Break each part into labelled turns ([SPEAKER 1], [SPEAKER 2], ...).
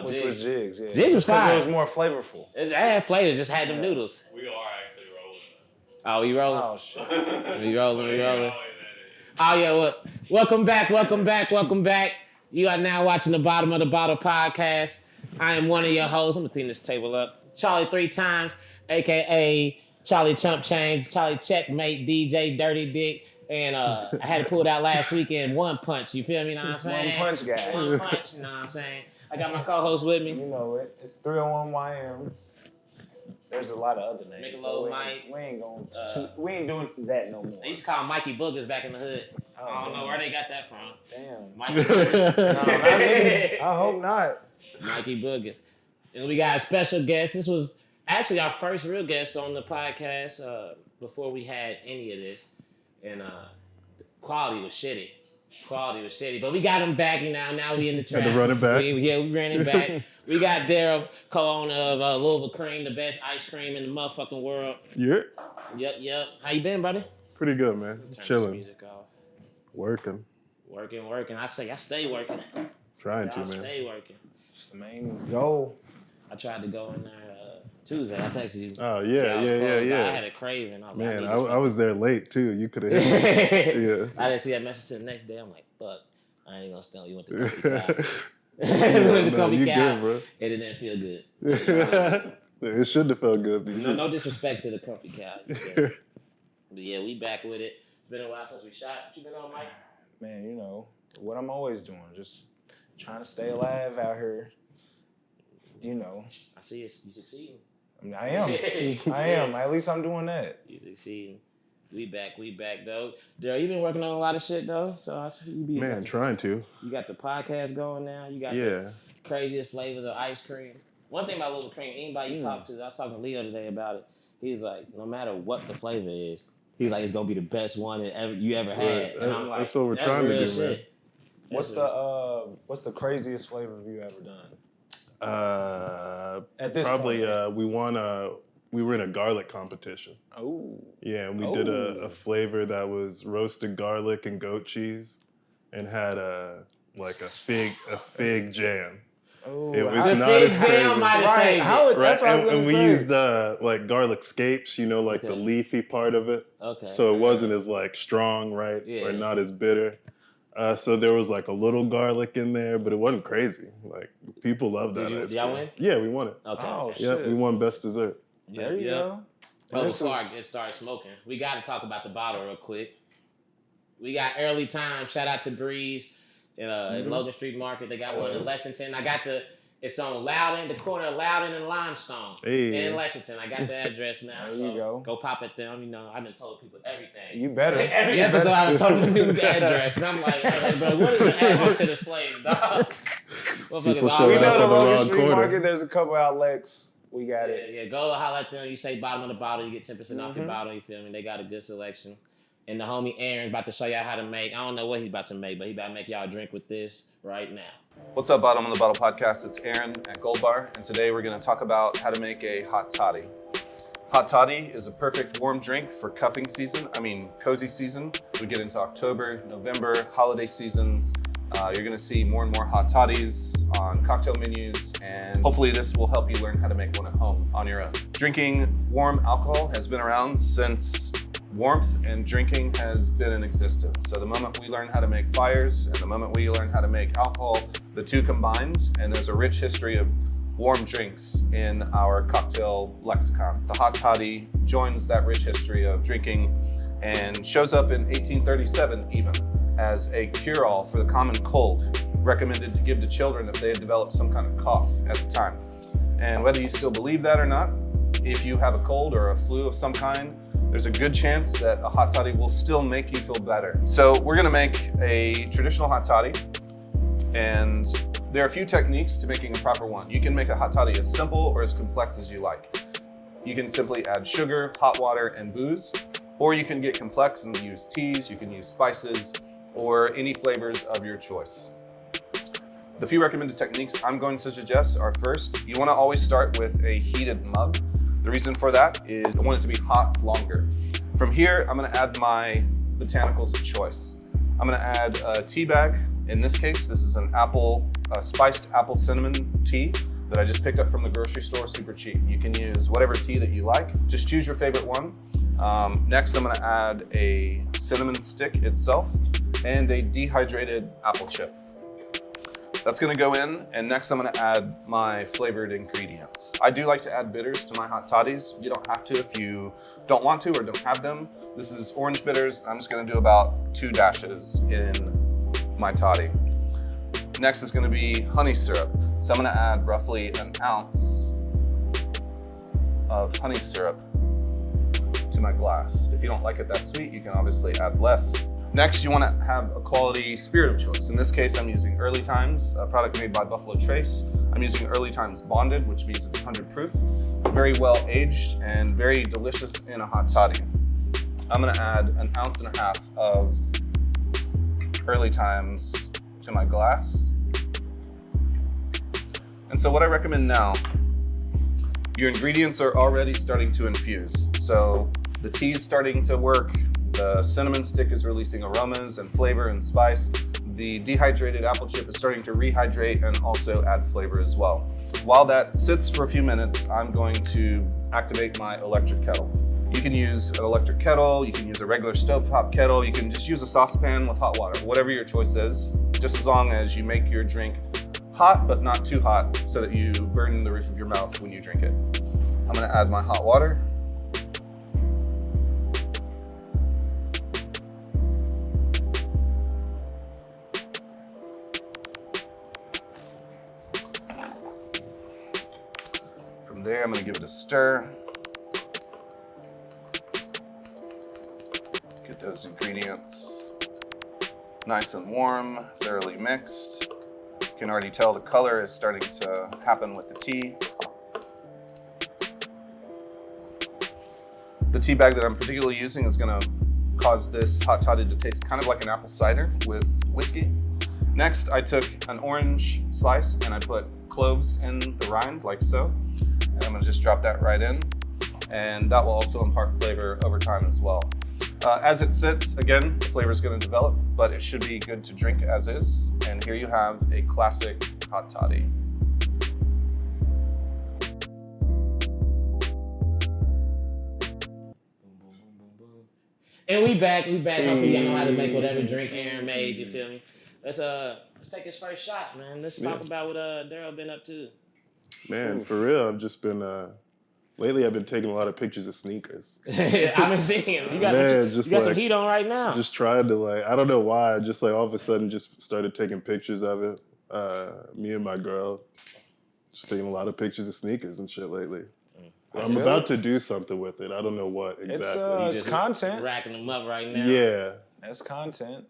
[SPEAKER 1] Which was Jigs, yeah.
[SPEAKER 2] Jigs was fire.
[SPEAKER 1] It was more flavorful.
[SPEAKER 2] It had flavor, just had them noodles.
[SPEAKER 3] We are actually rolling.
[SPEAKER 2] Oh, we rolling?
[SPEAKER 1] Oh, shit.
[SPEAKER 2] We rolling. Oh, yeah, welcome back. You are now watching the Bottom of the Bottle podcast. I am one of your hosts. I'm going to clean this table up. Charlie 3 times, a.k.a. Charlie Chump Change, Charlie Checkmate, DJ Dirty Dick. And I had to pull it out last weekend. One punch, you feel me? You know what I'm saying?
[SPEAKER 1] One punch guy.
[SPEAKER 2] One punch, you know what I'm saying? I got my co-host with me.
[SPEAKER 1] You know it. It's 301YM. There's a lot of other names.
[SPEAKER 2] Michelob Mike.
[SPEAKER 1] We ain't doing that no more.
[SPEAKER 2] They used to call him Mikey Boogers back in the hood. I don't know where they got that from.
[SPEAKER 1] Damn.
[SPEAKER 2] Mikey Boogers.
[SPEAKER 1] No, not me. I hope not.
[SPEAKER 2] Mikey Boogers. And we got a special guest. This was actually our first real guest on the podcast before we had any of this. And the quality was shitty. But we got him back now we in the trap.
[SPEAKER 4] Had to run it back.
[SPEAKER 2] We ran it back. We got Darryl, co-owner of Louisville Cream, the best ice cream in the motherfucking world.
[SPEAKER 4] Yeah.
[SPEAKER 2] Yep. How you been, brother?
[SPEAKER 4] Pretty good, man.
[SPEAKER 2] Turn
[SPEAKER 4] Chilling.
[SPEAKER 2] this music off.
[SPEAKER 4] Working.
[SPEAKER 2] I stay working.
[SPEAKER 4] Trying to, man.
[SPEAKER 2] Stay working.
[SPEAKER 1] It's the main goal.
[SPEAKER 2] I tried to go in there Tuesday. I texted you.
[SPEAKER 4] Oh, yeah.
[SPEAKER 2] I had a craving. I was
[SPEAKER 4] Man,
[SPEAKER 2] like,
[SPEAKER 4] I was there late, too. You could have hit me. Yeah.
[SPEAKER 2] I didn't see that message till the next day. I'm like, fuck. I ain't gonna steal. You went to Coffee Cow.
[SPEAKER 4] Bro.
[SPEAKER 2] It didn't feel good.
[SPEAKER 4] It shouldn't have felt good.
[SPEAKER 2] No disrespect to the Comfy Cow. But yeah, we back with it. It's been a while since we shot. What you been on, Mike?
[SPEAKER 1] Man, you know, what I'm always doing. Just trying to stay alive out here. You know.
[SPEAKER 2] I see you succeeding.
[SPEAKER 1] I mean, I am. At least I'm doing that.
[SPEAKER 2] You succeeding. We back though. Darry, you been working on a lot of shit though, so I see you be.
[SPEAKER 4] Man, trying to.
[SPEAKER 2] You got the podcast going now. You got the craziest flavors of ice cream. One thing about Louisville Cream, anybody you talk to, I was talking to Leo today about it. He's like, no matter what the flavor is, he's like, it's gonna be the best one you ever had. And I'm like,
[SPEAKER 4] that's what we're trying to do,
[SPEAKER 2] shit.
[SPEAKER 4] man.
[SPEAKER 1] What's the craziest flavor you ever done?
[SPEAKER 4] At this probably point. We were in a garlic competition.
[SPEAKER 1] Oh.
[SPEAKER 4] Yeah, and we did a flavor that was roasted garlic and goat cheese, and had a fig jam.
[SPEAKER 1] Oh,
[SPEAKER 4] it was not as crazy.
[SPEAKER 2] Jam might have saved it.
[SPEAKER 1] That's what I was gonna
[SPEAKER 4] and
[SPEAKER 1] say.
[SPEAKER 4] we used garlic scapes, the leafy part of it.
[SPEAKER 2] Okay.
[SPEAKER 4] So it wasn't as strong, right?
[SPEAKER 2] Yeah.
[SPEAKER 4] Or not as bitter. So there was a little garlic in there, but it wasn't crazy. People loved that.
[SPEAKER 2] Did y'all win?
[SPEAKER 4] Yeah, we won it.
[SPEAKER 2] Okay.
[SPEAKER 1] Oh,
[SPEAKER 4] Yeah,
[SPEAKER 1] shit.
[SPEAKER 4] we won best dessert.
[SPEAKER 1] There you go.
[SPEAKER 2] Well, before I get started smoking, we got to talk about the bottle real quick. We got Early Time. Shout out to Breeze in Logan Street Market. They got one in Lexington. I got it's on Loudon, the corner of Loudon and Limestone in Lexington. I got the address now.
[SPEAKER 1] There you go.
[SPEAKER 2] Go pop at them. I done told people everything.
[SPEAKER 1] You better.
[SPEAKER 2] Every episode I done told them the new address. And I'm like, bro, what is the address to this place, dog?
[SPEAKER 4] People
[SPEAKER 1] We
[SPEAKER 4] showing
[SPEAKER 1] know
[SPEAKER 4] up
[SPEAKER 1] the
[SPEAKER 4] on the
[SPEAKER 1] Logan
[SPEAKER 4] wrong
[SPEAKER 1] Street
[SPEAKER 4] corner.
[SPEAKER 1] Market, there's a couple outlets. We got it.
[SPEAKER 2] Yeah, go holler at them. You say bottom of the bottle, you get 10% off your bottle. You feel me? They got a good selection. And the homie Aaron about to show y'all how to make. I don't know what he's about to make, but he about to make y'all a drink with this right now.
[SPEAKER 5] What's up, Bottom of the Bottle podcast? It's Aaron at Gold Bar, and today we're going to talk about how to make a hot toddy. Hot toddy is a perfect warm drink for cuffing season. Cozy season. We get into October, November, holiday seasons. You're going to see more and more hot toddies on cocktail menus, and hopefully this will help you learn how to make one at home on your own. Drinking warm alcohol has been around since warmth and drinking has been in existence. So the moment we learn how to make fires and the moment we learn how to make alcohol, the two combined, and there's a rich history of warm drinks in our cocktail lexicon. The hot toddy joins that rich history of drinking and shows up in 1837 even as a cure-all for the common cold, recommended to give to children if they had developed some kind of cough at the time. And whether you still believe that or not, if you have a cold or a flu of some kind, there's a good chance that a hot toddy will still make you feel better. So we're gonna make a traditional hot toddy, and there are a few techniques to making a proper one. You can make a hot toddy as simple or as complex as you like. You can simply add sugar, hot water, and booze, or you can get complex and use teas, you can use spices, or any flavors of your choice. The few recommended techniques I'm going to suggest are: first, you want to always start with a heated mug. The reason for that is I want it to be hot longer. From here, I'm going to add my botanicals of choice. I'm going to add a tea bag In this case, this is an spiced apple cinnamon tea that I just picked up from the grocery store, super cheap. You can use whatever tea that you like. Just choose your favorite one. Next, I'm gonna add a cinnamon stick itself and a dehydrated apple chip. That's gonna go in, and next I'm gonna add my flavored ingredients. I do like to add bitters to my hot toddies. You don't have to if you don't want to or don't have them. This is orange bitters. I'm just gonna do about 2 dashes in my toddy. Next is gonna be honey syrup. So I'm gonna add roughly an ounce of honey syrup to my glass. If you don't like it that sweet, you can obviously add less. Next, you wanna have a quality spirit of choice. In this case, I'm using Early Times, a product made by Buffalo Trace. I'm using Early Times Bonded, which means it's 100 proof, very well aged and very delicious in a hot toddy. I'm gonna add an ounce and a half of Early Times to my glass. And so what I recommend now, your ingredients are already starting to infuse. So the tea is starting to work. The cinnamon stick is releasing aromas and flavor and spice. The dehydrated apple chip is starting to rehydrate and also add flavor as well. While that sits for a few minutes, I'm going to activate my electric kettle. You can use an electric kettle, you can use a regular stovetop kettle, you can just use a saucepan with hot water, whatever your choice is, just as long as you make your drink hot but not too hot so that you burn the roof of your mouth when you drink it. I'm gonna add my hot water. From there, I'm gonna give it a stir. Get those ingredients nice and warm, thoroughly mixed. You can already tell the color is starting to happen with the tea. The tea bag that I'm particularly using is gonna cause this hot toddy to taste kind of like an apple cider with whiskey. Next, I took an orange slice and I put cloves in the rind, like so. And I'm gonna just drop that right in. And that will also impart flavor over time as well. As it sits, again, the flavor is gonna develop, but it should be good to drink as is. And here you have a classic hot toddy.
[SPEAKER 2] And we back. Hopefully y'all know how to make whatever drink Aaron made, you feel me? Let's take his first shot, man. Let's talk about what Darryl been up to.
[SPEAKER 4] Man, for real, I've just been lately I've been taking a lot of pictures of sneakers.
[SPEAKER 2] I've been seeing him. You got some heat on right now.
[SPEAKER 4] Just trying to I don't know why, I just all of a sudden just started taking pictures of it. Me and my girl just taking a lot of pictures of sneakers and shit lately. I'm about to do something with it. I don't know what exactly.
[SPEAKER 1] It's content.
[SPEAKER 2] Racking them up right now.
[SPEAKER 4] Yeah.
[SPEAKER 1] That's content.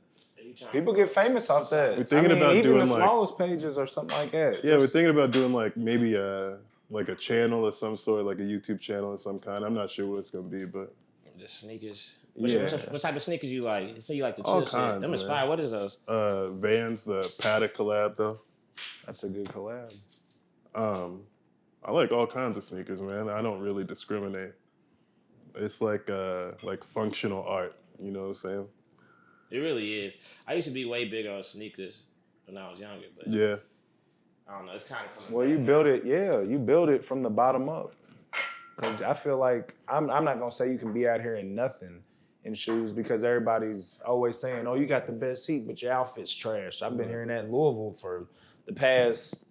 [SPEAKER 1] People get famous off that.
[SPEAKER 4] We're thinking about
[SPEAKER 1] even
[SPEAKER 4] doing
[SPEAKER 1] the smallest pages or something like that.
[SPEAKER 4] Yeah, we're thinking about doing maybe a channel of some sort, like a YouTube channel of some kind. I'm not sure what it's gonna be, but
[SPEAKER 2] just sneakers.
[SPEAKER 4] What
[SPEAKER 2] type of sneakers you like? You say you like the
[SPEAKER 4] all
[SPEAKER 2] chill
[SPEAKER 4] kinds,
[SPEAKER 2] shit. Them is fire. What is those?
[SPEAKER 4] Vans, the Pt1 collab though.
[SPEAKER 1] That's a good collab.
[SPEAKER 4] I like all kinds of sneakers, man. I don't really discriminate. It's like functional art. You know what I'm saying?
[SPEAKER 2] It really is. I used to be way bigger on sneakers when I was younger, but
[SPEAKER 4] yeah.
[SPEAKER 2] I don't know. It's kind of coming.
[SPEAKER 1] Well, you build it. Yeah, you build it from the bottom up. Cause I feel like I'm not gonna say you can be out here in nothing in shoes because everybody's always saying, "Oh, you got the best seat, but your outfit's trash." I've been hearing that in Louisville for the past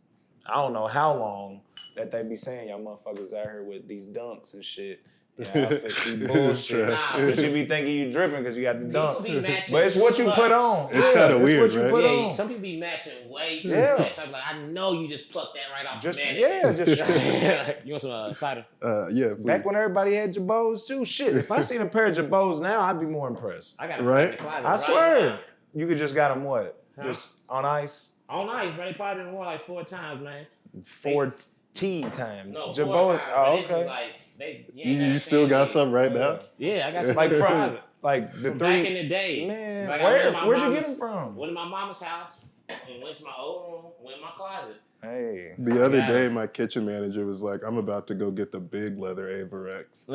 [SPEAKER 1] I don't know how long that they be saying y'all motherfuckers out here with these dunks and shit. Yeah, outfits be bullshit. But you be thinking you dripping because you got the dunks. But it's what you put on.
[SPEAKER 4] It's kind of weird,
[SPEAKER 1] what you put on.
[SPEAKER 2] Some people be matching way too much. I'm like, I know you just plucked that right off the man.
[SPEAKER 1] Yeah,
[SPEAKER 2] You want some cider?
[SPEAKER 4] Yeah. Please.
[SPEAKER 1] Back when everybody had Jabos too. Shit, if I seen a pair of Jabos now, I'd be more impressed.
[SPEAKER 2] I got
[SPEAKER 4] right?
[SPEAKER 2] in the closet
[SPEAKER 1] I swear.
[SPEAKER 2] now.
[SPEAKER 1] You could just got them what?
[SPEAKER 2] Huh?
[SPEAKER 1] Just on ice?
[SPEAKER 2] On ice, bro. They probably been worn like 4 times, man.
[SPEAKER 1] 4 T times.
[SPEAKER 2] No, 4
[SPEAKER 1] Jabos.
[SPEAKER 2] times.
[SPEAKER 1] Oh,
[SPEAKER 2] This is
[SPEAKER 1] okay.
[SPEAKER 2] like,
[SPEAKER 4] You still got some right now?
[SPEAKER 2] Yeah, I got some
[SPEAKER 1] Like
[SPEAKER 2] in the
[SPEAKER 1] from
[SPEAKER 2] closet.
[SPEAKER 1] like the
[SPEAKER 2] From
[SPEAKER 1] 3
[SPEAKER 2] back in the day.
[SPEAKER 1] Man,
[SPEAKER 2] Like, I went to my
[SPEAKER 1] where'd you get
[SPEAKER 2] mama's-
[SPEAKER 1] them from?
[SPEAKER 2] Went to my mama's house and went to my old room, went in my closet.
[SPEAKER 1] Hey.
[SPEAKER 4] The other
[SPEAKER 2] Yeah.
[SPEAKER 4] day, my kitchen manager was like, "I'm about to go get the big leather Averex."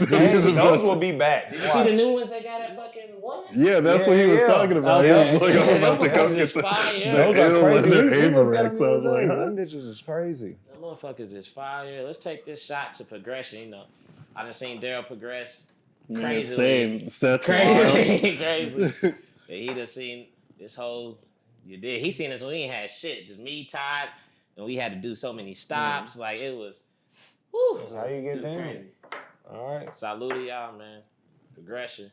[SPEAKER 1] Hey, those will be back.
[SPEAKER 2] Did you see the new ones they got at fucking Women's?
[SPEAKER 4] Yeah, that's what he was talking about.
[SPEAKER 2] Okay.
[SPEAKER 4] He was like, "I'm about to go
[SPEAKER 2] Those
[SPEAKER 4] get the
[SPEAKER 2] fire.
[SPEAKER 1] Those are
[SPEAKER 4] ale
[SPEAKER 1] crazy.
[SPEAKER 4] leather
[SPEAKER 1] We looked at
[SPEAKER 4] Averex."
[SPEAKER 1] them
[SPEAKER 4] I was like,
[SPEAKER 1] them
[SPEAKER 4] "Huh?"
[SPEAKER 1] bitches is crazy.
[SPEAKER 2] Them motherfuckers is fire. Let's take this shot to progression. You know, I done seen Darryl progress crazy.
[SPEAKER 4] Same. That's wild.
[SPEAKER 2] Crazy. He done seen this whole. You did. He seen this when we ain't had shit. Just me, Todd, and we had to do so many stops. Like it was. Whew,
[SPEAKER 1] That's how you get
[SPEAKER 2] it was
[SPEAKER 1] down.
[SPEAKER 2] crazy.
[SPEAKER 1] All right.
[SPEAKER 2] Salute to y'all, man. Progression.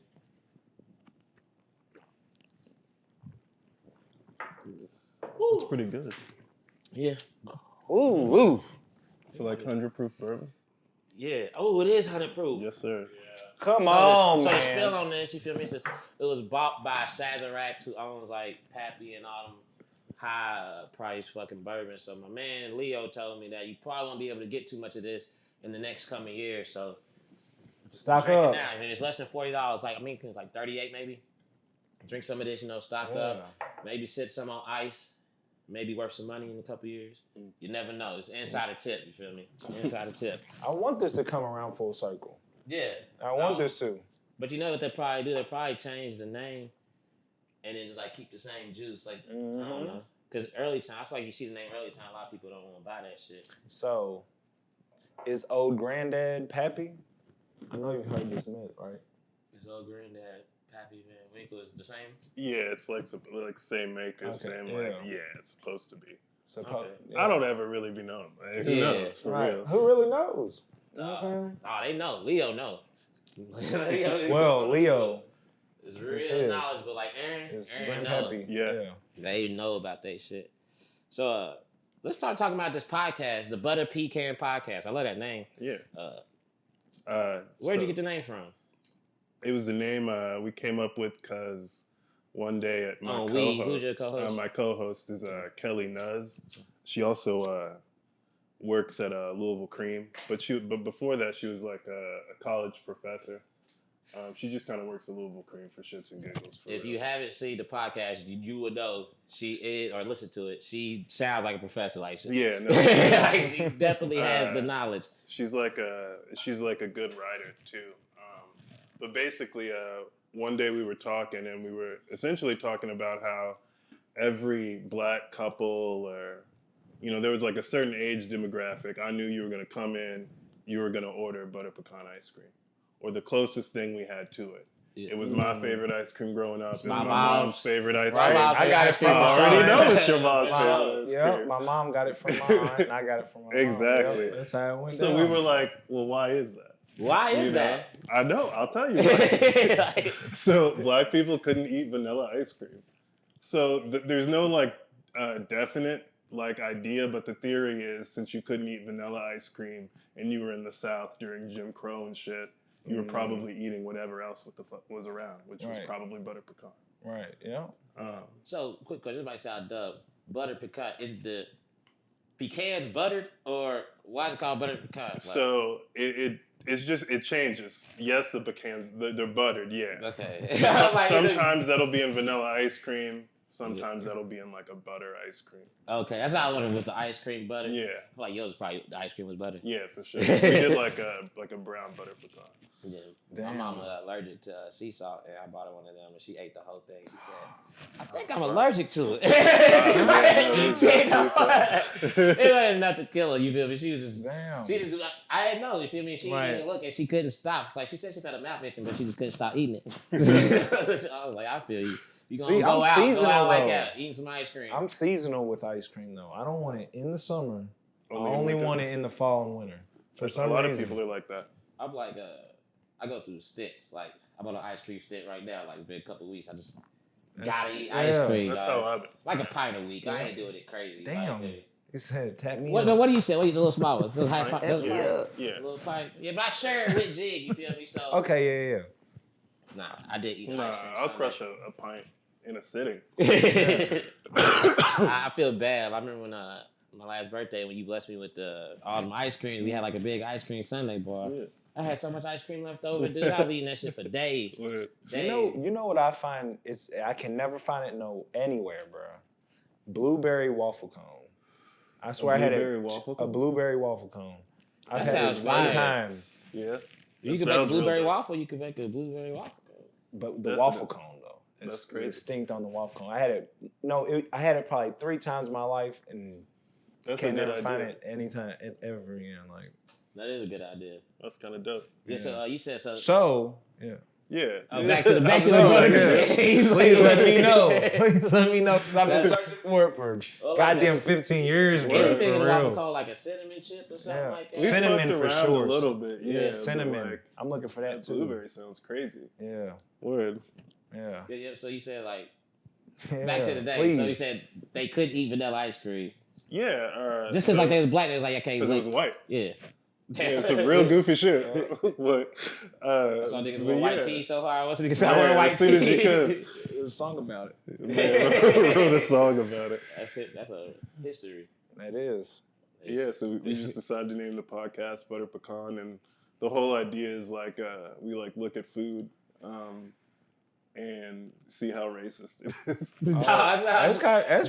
[SPEAKER 4] It's pretty good.
[SPEAKER 2] Yeah.
[SPEAKER 1] Ooh.
[SPEAKER 4] For like 100 proof bourbon.
[SPEAKER 2] Yeah. Oh, it is 100 proof.
[SPEAKER 4] Yes, sir.
[SPEAKER 1] Come on,
[SPEAKER 2] so
[SPEAKER 1] man.
[SPEAKER 2] the spill on this, you feel me? It was bought by Sazerac, who owns like Pappy and all them high price fucking bourbon. So my man Leo told me that you probably won't be able to get too much of this in the next coming years. So
[SPEAKER 1] Stock
[SPEAKER 2] drink
[SPEAKER 1] up.
[SPEAKER 2] it now. I mean, it's less than $40. Like it's like 38 maybe. Drink some of this, stock up. Maybe sit some on ice. Maybe worth some money in a couple years. You never know. It's insider tip. You feel me? Insider tip.
[SPEAKER 1] I want this to come around full circle.
[SPEAKER 2] Yeah.
[SPEAKER 1] I want this to.
[SPEAKER 2] But you know what they probably do? They probably change the name and then just like keep the same juice. Like I don't know. Because early time, it's like you see the name early time, a lot of people don't want to buy that shit.
[SPEAKER 1] So, is old granddad Pappy? I know you've heard this myth, right?
[SPEAKER 2] His old granddad, Pappy Van Winkle, is the same?
[SPEAKER 4] Yeah, it's like same makers,
[SPEAKER 1] Okay,
[SPEAKER 4] yeah, it's supposed to be.
[SPEAKER 1] Okay.
[SPEAKER 4] I don't ever really be known. Like, who knows? For real.
[SPEAKER 1] Who really knows? You know what I'm saying?
[SPEAKER 2] Oh, they know. Leo know.
[SPEAKER 1] Leo
[SPEAKER 2] It's real knowledge, but like Aaron know.
[SPEAKER 1] Happy.
[SPEAKER 4] Yeah.
[SPEAKER 2] They know about that shit. So let's start talking about this podcast, the Butter Pecan Podcast. I love that name.
[SPEAKER 4] Yeah.
[SPEAKER 2] Where'd you get the name from?
[SPEAKER 4] It was the name we came up with because one day at my co-host.
[SPEAKER 2] Who's your co-host?
[SPEAKER 4] My co-host is Kelly Nuz. She also works at Louisville Cream, but before that she was like a college professor. She just kind of works at Louisville Cream for shits and giggles.
[SPEAKER 2] If you haven't seen the podcast, you would know she is, or listen to it. She sounds like a professor, like she.
[SPEAKER 4] Yeah, no.
[SPEAKER 2] Like she definitely has the knowledge.
[SPEAKER 4] She's like a good writer too. But basically, one day we were talking, and we were essentially talking about how every black couple, or there was like a certain age demographic. I knew you were gonna come in, you were gonna order butter pecan ice cream, or the closest thing we had to it. Yeah. It was my favorite ice cream growing up. It was my mom's favorite ice cream.
[SPEAKER 1] I got it from
[SPEAKER 4] I already know it's your mom's favorite ice cream.
[SPEAKER 1] Yeah, my mom got it from my aunt, and I got it from my mom.
[SPEAKER 4] Exactly.
[SPEAKER 1] Yep, that's how it went
[SPEAKER 4] down. So we were like, well, why is that?
[SPEAKER 2] Why is that?
[SPEAKER 4] I know. I'll tell you why. So black people couldn't eat vanilla ice cream. So there's no definite idea, but the theory is since you couldn't eat vanilla ice cream and you were in the South during Jim Crow and shit, you were probably eating whatever else was around, which was probably butter pecan.
[SPEAKER 1] Right. Yeah.
[SPEAKER 2] So quick question. This might sound dumb. Butter pecan, is the pecans buttered, or why is it called butter pecan?
[SPEAKER 4] So it changes. Yes, the pecans they're buttered. Yeah.
[SPEAKER 2] Okay.
[SPEAKER 4] Sometimes that'll be in vanilla ice cream. Sometimes that'll be in like a butter ice cream.
[SPEAKER 2] Okay, that's how I wondered, was the ice cream butter?
[SPEAKER 4] Yeah.
[SPEAKER 2] I feel like yours probably the ice cream was butter.
[SPEAKER 4] Yeah, for sure. We did like a brown butter pecan.
[SPEAKER 2] Yeah.
[SPEAKER 1] Damn.
[SPEAKER 2] My mama allergic to sea salt, and I bought her one of them, and she ate the whole thing. She said, "I think I'm allergic to it." She ate the whole. It wasn't enough to kill her. You feel me? She was just.
[SPEAKER 1] Damn.
[SPEAKER 2] She just. I didn't know. You feel me? She didn't look, and she couldn't stop. Like she said, she felt a mouth itching, but she just couldn't stop eating it. I was like, I feel you. You gonna go out like that, eating some ice cream.
[SPEAKER 1] I'm seasonal with ice cream though. I don't want it in the summer. I only want it in the fall and winter. For some reason.
[SPEAKER 4] A lot of people are like that.
[SPEAKER 2] I'm like, I go through sticks. Like I bought an ice cream stick right now. Like it's been a couple of weeks. I just gotta eat ice cream.
[SPEAKER 4] That's how I've been.
[SPEAKER 2] Like a pint a week. I ain't doing it crazy.
[SPEAKER 1] Damn.
[SPEAKER 2] Like,
[SPEAKER 1] it said tap me.
[SPEAKER 2] What do you say? What you the little small ones? Little half pint.
[SPEAKER 4] Yeah.
[SPEAKER 2] Little pint. Yeah, but I share it with Jig. You feel me? So.
[SPEAKER 1] Okay. Yeah.
[SPEAKER 2] Nah, I did eat ice cream.
[SPEAKER 4] I'll crush a pint in a sitting.
[SPEAKER 2] I feel bad. I remember when my last birthday when you blessed me with all them ice cream. We had like a big ice cream sundae bar. Yeah. I had so much ice cream left over, dude. I was eating that shit for days.
[SPEAKER 1] You know what I find? I can never find it anywhere, bro. Blueberry waffle cone. I swear I had
[SPEAKER 4] blueberry waffle
[SPEAKER 1] a
[SPEAKER 4] cone?
[SPEAKER 1] blueberry waffle cone. I
[SPEAKER 2] That
[SPEAKER 1] had
[SPEAKER 2] sounds
[SPEAKER 1] it one
[SPEAKER 2] fire.
[SPEAKER 1] time,
[SPEAKER 4] Yeah.
[SPEAKER 2] You
[SPEAKER 4] That
[SPEAKER 2] can make a
[SPEAKER 4] sounds real
[SPEAKER 2] blueberry
[SPEAKER 4] dope.
[SPEAKER 2] waffle. You can make a blueberry waffle.
[SPEAKER 1] but the
[SPEAKER 4] That-
[SPEAKER 1] waffle cone though.
[SPEAKER 4] That's
[SPEAKER 1] It's
[SPEAKER 4] crazy.
[SPEAKER 1] distinct on the waffle cone. I had it. No, I had it probably 3 times in my life, and
[SPEAKER 4] That's
[SPEAKER 1] can't
[SPEAKER 4] a good
[SPEAKER 1] never find
[SPEAKER 4] idea.
[SPEAKER 1] it anytime ever again. Like
[SPEAKER 2] That is a good idea.
[SPEAKER 4] That's kind of dope.
[SPEAKER 2] Yeah. So you said so.
[SPEAKER 1] so, yeah.
[SPEAKER 4] Yeah.
[SPEAKER 2] Back to the
[SPEAKER 1] So,
[SPEAKER 2] water.
[SPEAKER 1] yeah.
[SPEAKER 2] He's
[SPEAKER 1] Please
[SPEAKER 2] like-
[SPEAKER 1] let me know. Please let me know. 'Cause I've been searching for it for
[SPEAKER 2] Oh,
[SPEAKER 1] goddamn
[SPEAKER 2] like
[SPEAKER 1] 15 years, bro.
[SPEAKER 2] Anything in
[SPEAKER 1] For
[SPEAKER 2] the waffle
[SPEAKER 1] real.
[SPEAKER 2] cone, like a cinnamon chip or something
[SPEAKER 1] Yeah.
[SPEAKER 2] like that.
[SPEAKER 4] We
[SPEAKER 1] Cinnamon
[SPEAKER 4] fucked
[SPEAKER 1] for
[SPEAKER 4] around
[SPEAKER 1] sure.
[SPEAKER 4] a little bit. Yeah. but,
[SPEAKER 1] Cinnamon.
[SPEAKER 4] like,
[SPEAKER 1] I'm looking for that too.
[SPEAKER 4] blueberry sounds crazy.
[SPEAKER 1] Yeah.
[SPEAKER 4] Word.
[SPEAKER 1] Yeah.
[SPEAKER 2] Yeah, so you said like
[SPEAKER 1] Yeah.
[SPEAKER 2] back to the day.
[SPEAKER 1] Please.
[SPEAKER 2] So you said they couldn't eat vanilla ice cream
[SPEAKER 4] Yeah.
[SPEAKER 2] just because like they was black. They was like, I can't
[SPEAKER 4] because it was
[SPEAKER 2] wait.
[SPEAKER 4] white.
[SPEAKER 2] Yeah.
[SPEAKER 4] Yeah, some real goofy shit. But
[SPEAKER 2] That's why niggas
[SPEAKER 4] but
[SPEAKER 2] wear white
[SPEAKER 4] yeah.
[SPEAKER 2] tee so hard. What's niggas
[SPEAKER 4] Yeah,
[SPEAKER 2] wear white
[SPEAKER 4] as soon as you
[SPEAKER 2] tee?
[SPEAKER 4] could.
[SPEAKER 1] There's a song about it.
[SPEAKER 4] Man, wrote a song about it.
[SPEAKER 2] That's it. That's a history.
[SPEAKER 1] That is.
[SPEAKER 4] Yeah, so we just decided to name the podcast Butter Pecan, and the whole idea is like we like look at food and see how racist it is.
[SPEAKER 1] That's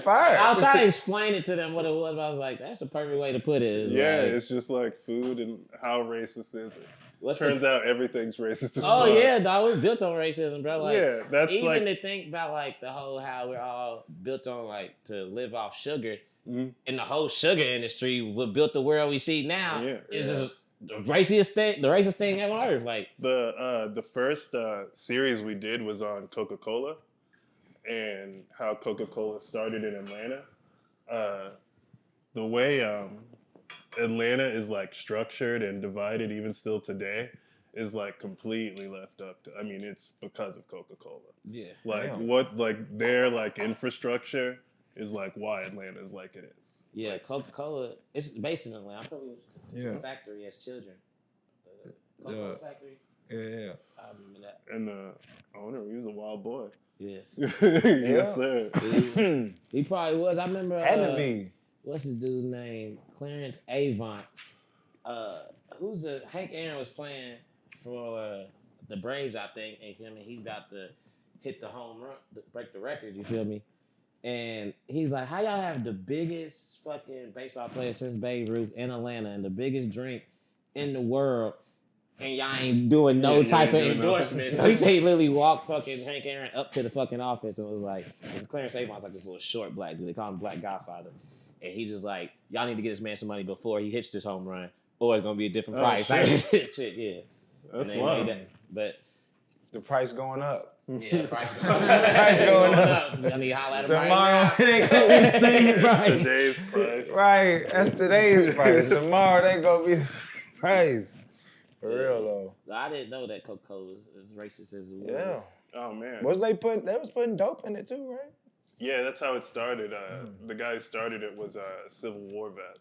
[SPEAKER 1] fire.
[SPEAKER 2] I was trying to explain it to them what it was, but I was like, that's the perfect way to put it. It's
[SPEAKER 4] Yeah,
[SPEAKER 2] like,
[SPEAKER 4] it's just like food and how racist is it.
[SPEAKER 2] what's
[SPEAKER 4] Turns out everything's racist as
[SPEAKER 2] Oh
[SPEAKER 4] fuck.
[SPEAKER 2] yeah, dog, we're built on racism, bro. Like,
[SPEAKER 4] yeah, that's
[SPEAKER 2] even
[SPEAKER 4] like
[SPEAKER 2] to think about like the whole how we're all built on like to live off sugar,
[SPEAKER 4] Mhm.
[SPEAKER 2] and the whole sugar industry what built the world we see now
[SPEAKER 4] Yeah.
[SPEAKER 2] is just the racist thing ever on earth. Like,
[SPEAKER 4] the first series we did was on Coca-Cola and how Coca-Cola started in Atlanta. The way Atlanta is like structured and divided even still today is like completely left up to, I mean, it's because of Coca-Cola.
[SPEAKER 2] yeah,
[SPEAKER 4] Like
[SPEAKER 1] Damn.
[SPEAKER 4] what like their like infrastructure is like why Atlanta is like it is.
[SPEAKER 2] yeah. Coca-Cola, it's based in Atlanta. I probably was
[SPEAKER 1] Yeah.
[SPEAKER 2] the factory as children. The Coca-Cola factory.
[SPEAKER 1] Yeah.
[SPEAKER 2] I remember that.
[SPEAKER 4] And the owner, he was a wild boy.
[SPEAKER 2] Yeah,
[SPEAKER 4] Yes, sir.
[SPEAKER 2] he probably was. I remember.
[SPEAKER 1] Had to be.
[SPEAKER 2] What's the dude's name? Clarence Avant. Who's the Hank Aaron was playing for the Braves, I think. And you feel me? He's about to hit the home run, break the record. You feel me? And he's like, "How y'all have the biggest fucking baseball player since Babe Ruth in Atlanta and the biggest drink in the world, and y'all ain't doing no
[SPEAKER 4] Yeah, you
[SPEAKER 2] type
[SPEAKER 4] ain't
[SPEAKER 2] of
[SPEAKER 4] doing nothing."
[SPEAKER 2] endorsement?" So he said he literally walked fucking Hank Aaron up to the fucking office and was like, and Clarence Avant's like this little short black dude. They call him Black Godfather. And he just like, y'all need to get this man some money before he hits this home run, or it's gonna be a different
[SPEAKER 4] Oh,
[SPEAKER 2] price.
[SPEAKER 4] shit.
[SPEAKER 2] Shit, yeah.
[SPEAKER 4] That's
[SPEAKER 2] And they
[SPEAKER 4] wild.
[SPEAKER 2] made that. But
[SPEAKER 1] The price going up.
[SPEAKER 2] yeah, price
[SPEAKER 1] Price going up.
[SPEAKER 2] I need to holler at him
[SPEAKER 1] Tomorrow
[SPEAKER 2] right
[SPEAKER 1] it ain't gonna be the same price.
[SPEAKER 4] Today's price.
[SPEAKER 1] Right. That's today's price. Tomorrow it ain't gonna be the same price. For real though.
[SPEAKER 2] now. I didn't know that Coca-Cola is as racist as it was.
[SPEAKER 1] Yeah.
[SPEAKER 4] Oh man.
[SPEAKER 1] They was putting dope in it too, right?
[SPEAKER 4] Yeah, that's how it started. The guy who started it was a Civil War vet,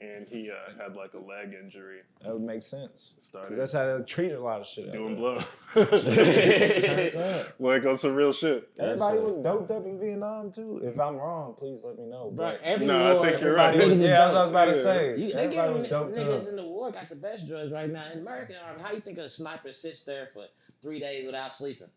[SPEAKER 4] and he had like a leg injury.
[SPEAKER 1] That would make sense.
[SPEAKER 4] Started
[SPEAKER 1] 'Cause that's how they treat a lot of shit. out
[SPEAKER 4] doing
[SPEAKER 1] there.
[SPEAKER 4] blow.
[SPEAKER 1] Turns up.
[SPEAKER 4] Like on some real shit.
[SPEAKER 1] Everybody was doped up in Vietnam too. If I'm wrong, please let me know.
[SPEAKER 2] Bro,
[SPEAKER 1] But
[SPEAKER 2] every
[SPEAKER 4] No, I
[SPEAKER 2] war,
[SPEAKER 4] think you're
[SPEAKER 2] everybody
[SPEAKER 4] right.
[SPEAKER 2] was
[SPEAKER 1] yeah, that's what I was
[SPEAKER 2] dope.
[SPEAKER 1] about to
[SPEAKER 4] Yeah.
[SPEAKER 1] say.
[SPEAKER 2] They
[SPEAKER 1] Everybody
[SPEAKER 2] giving
[SPEAKER 1] was doped
[SPEAKER 2] niggas
[SPEAKER 1] up.
[SPEAKER 2] in the war got the best drugs right now. In American Army, how you think a sniper sits there for 3 days without sleeping?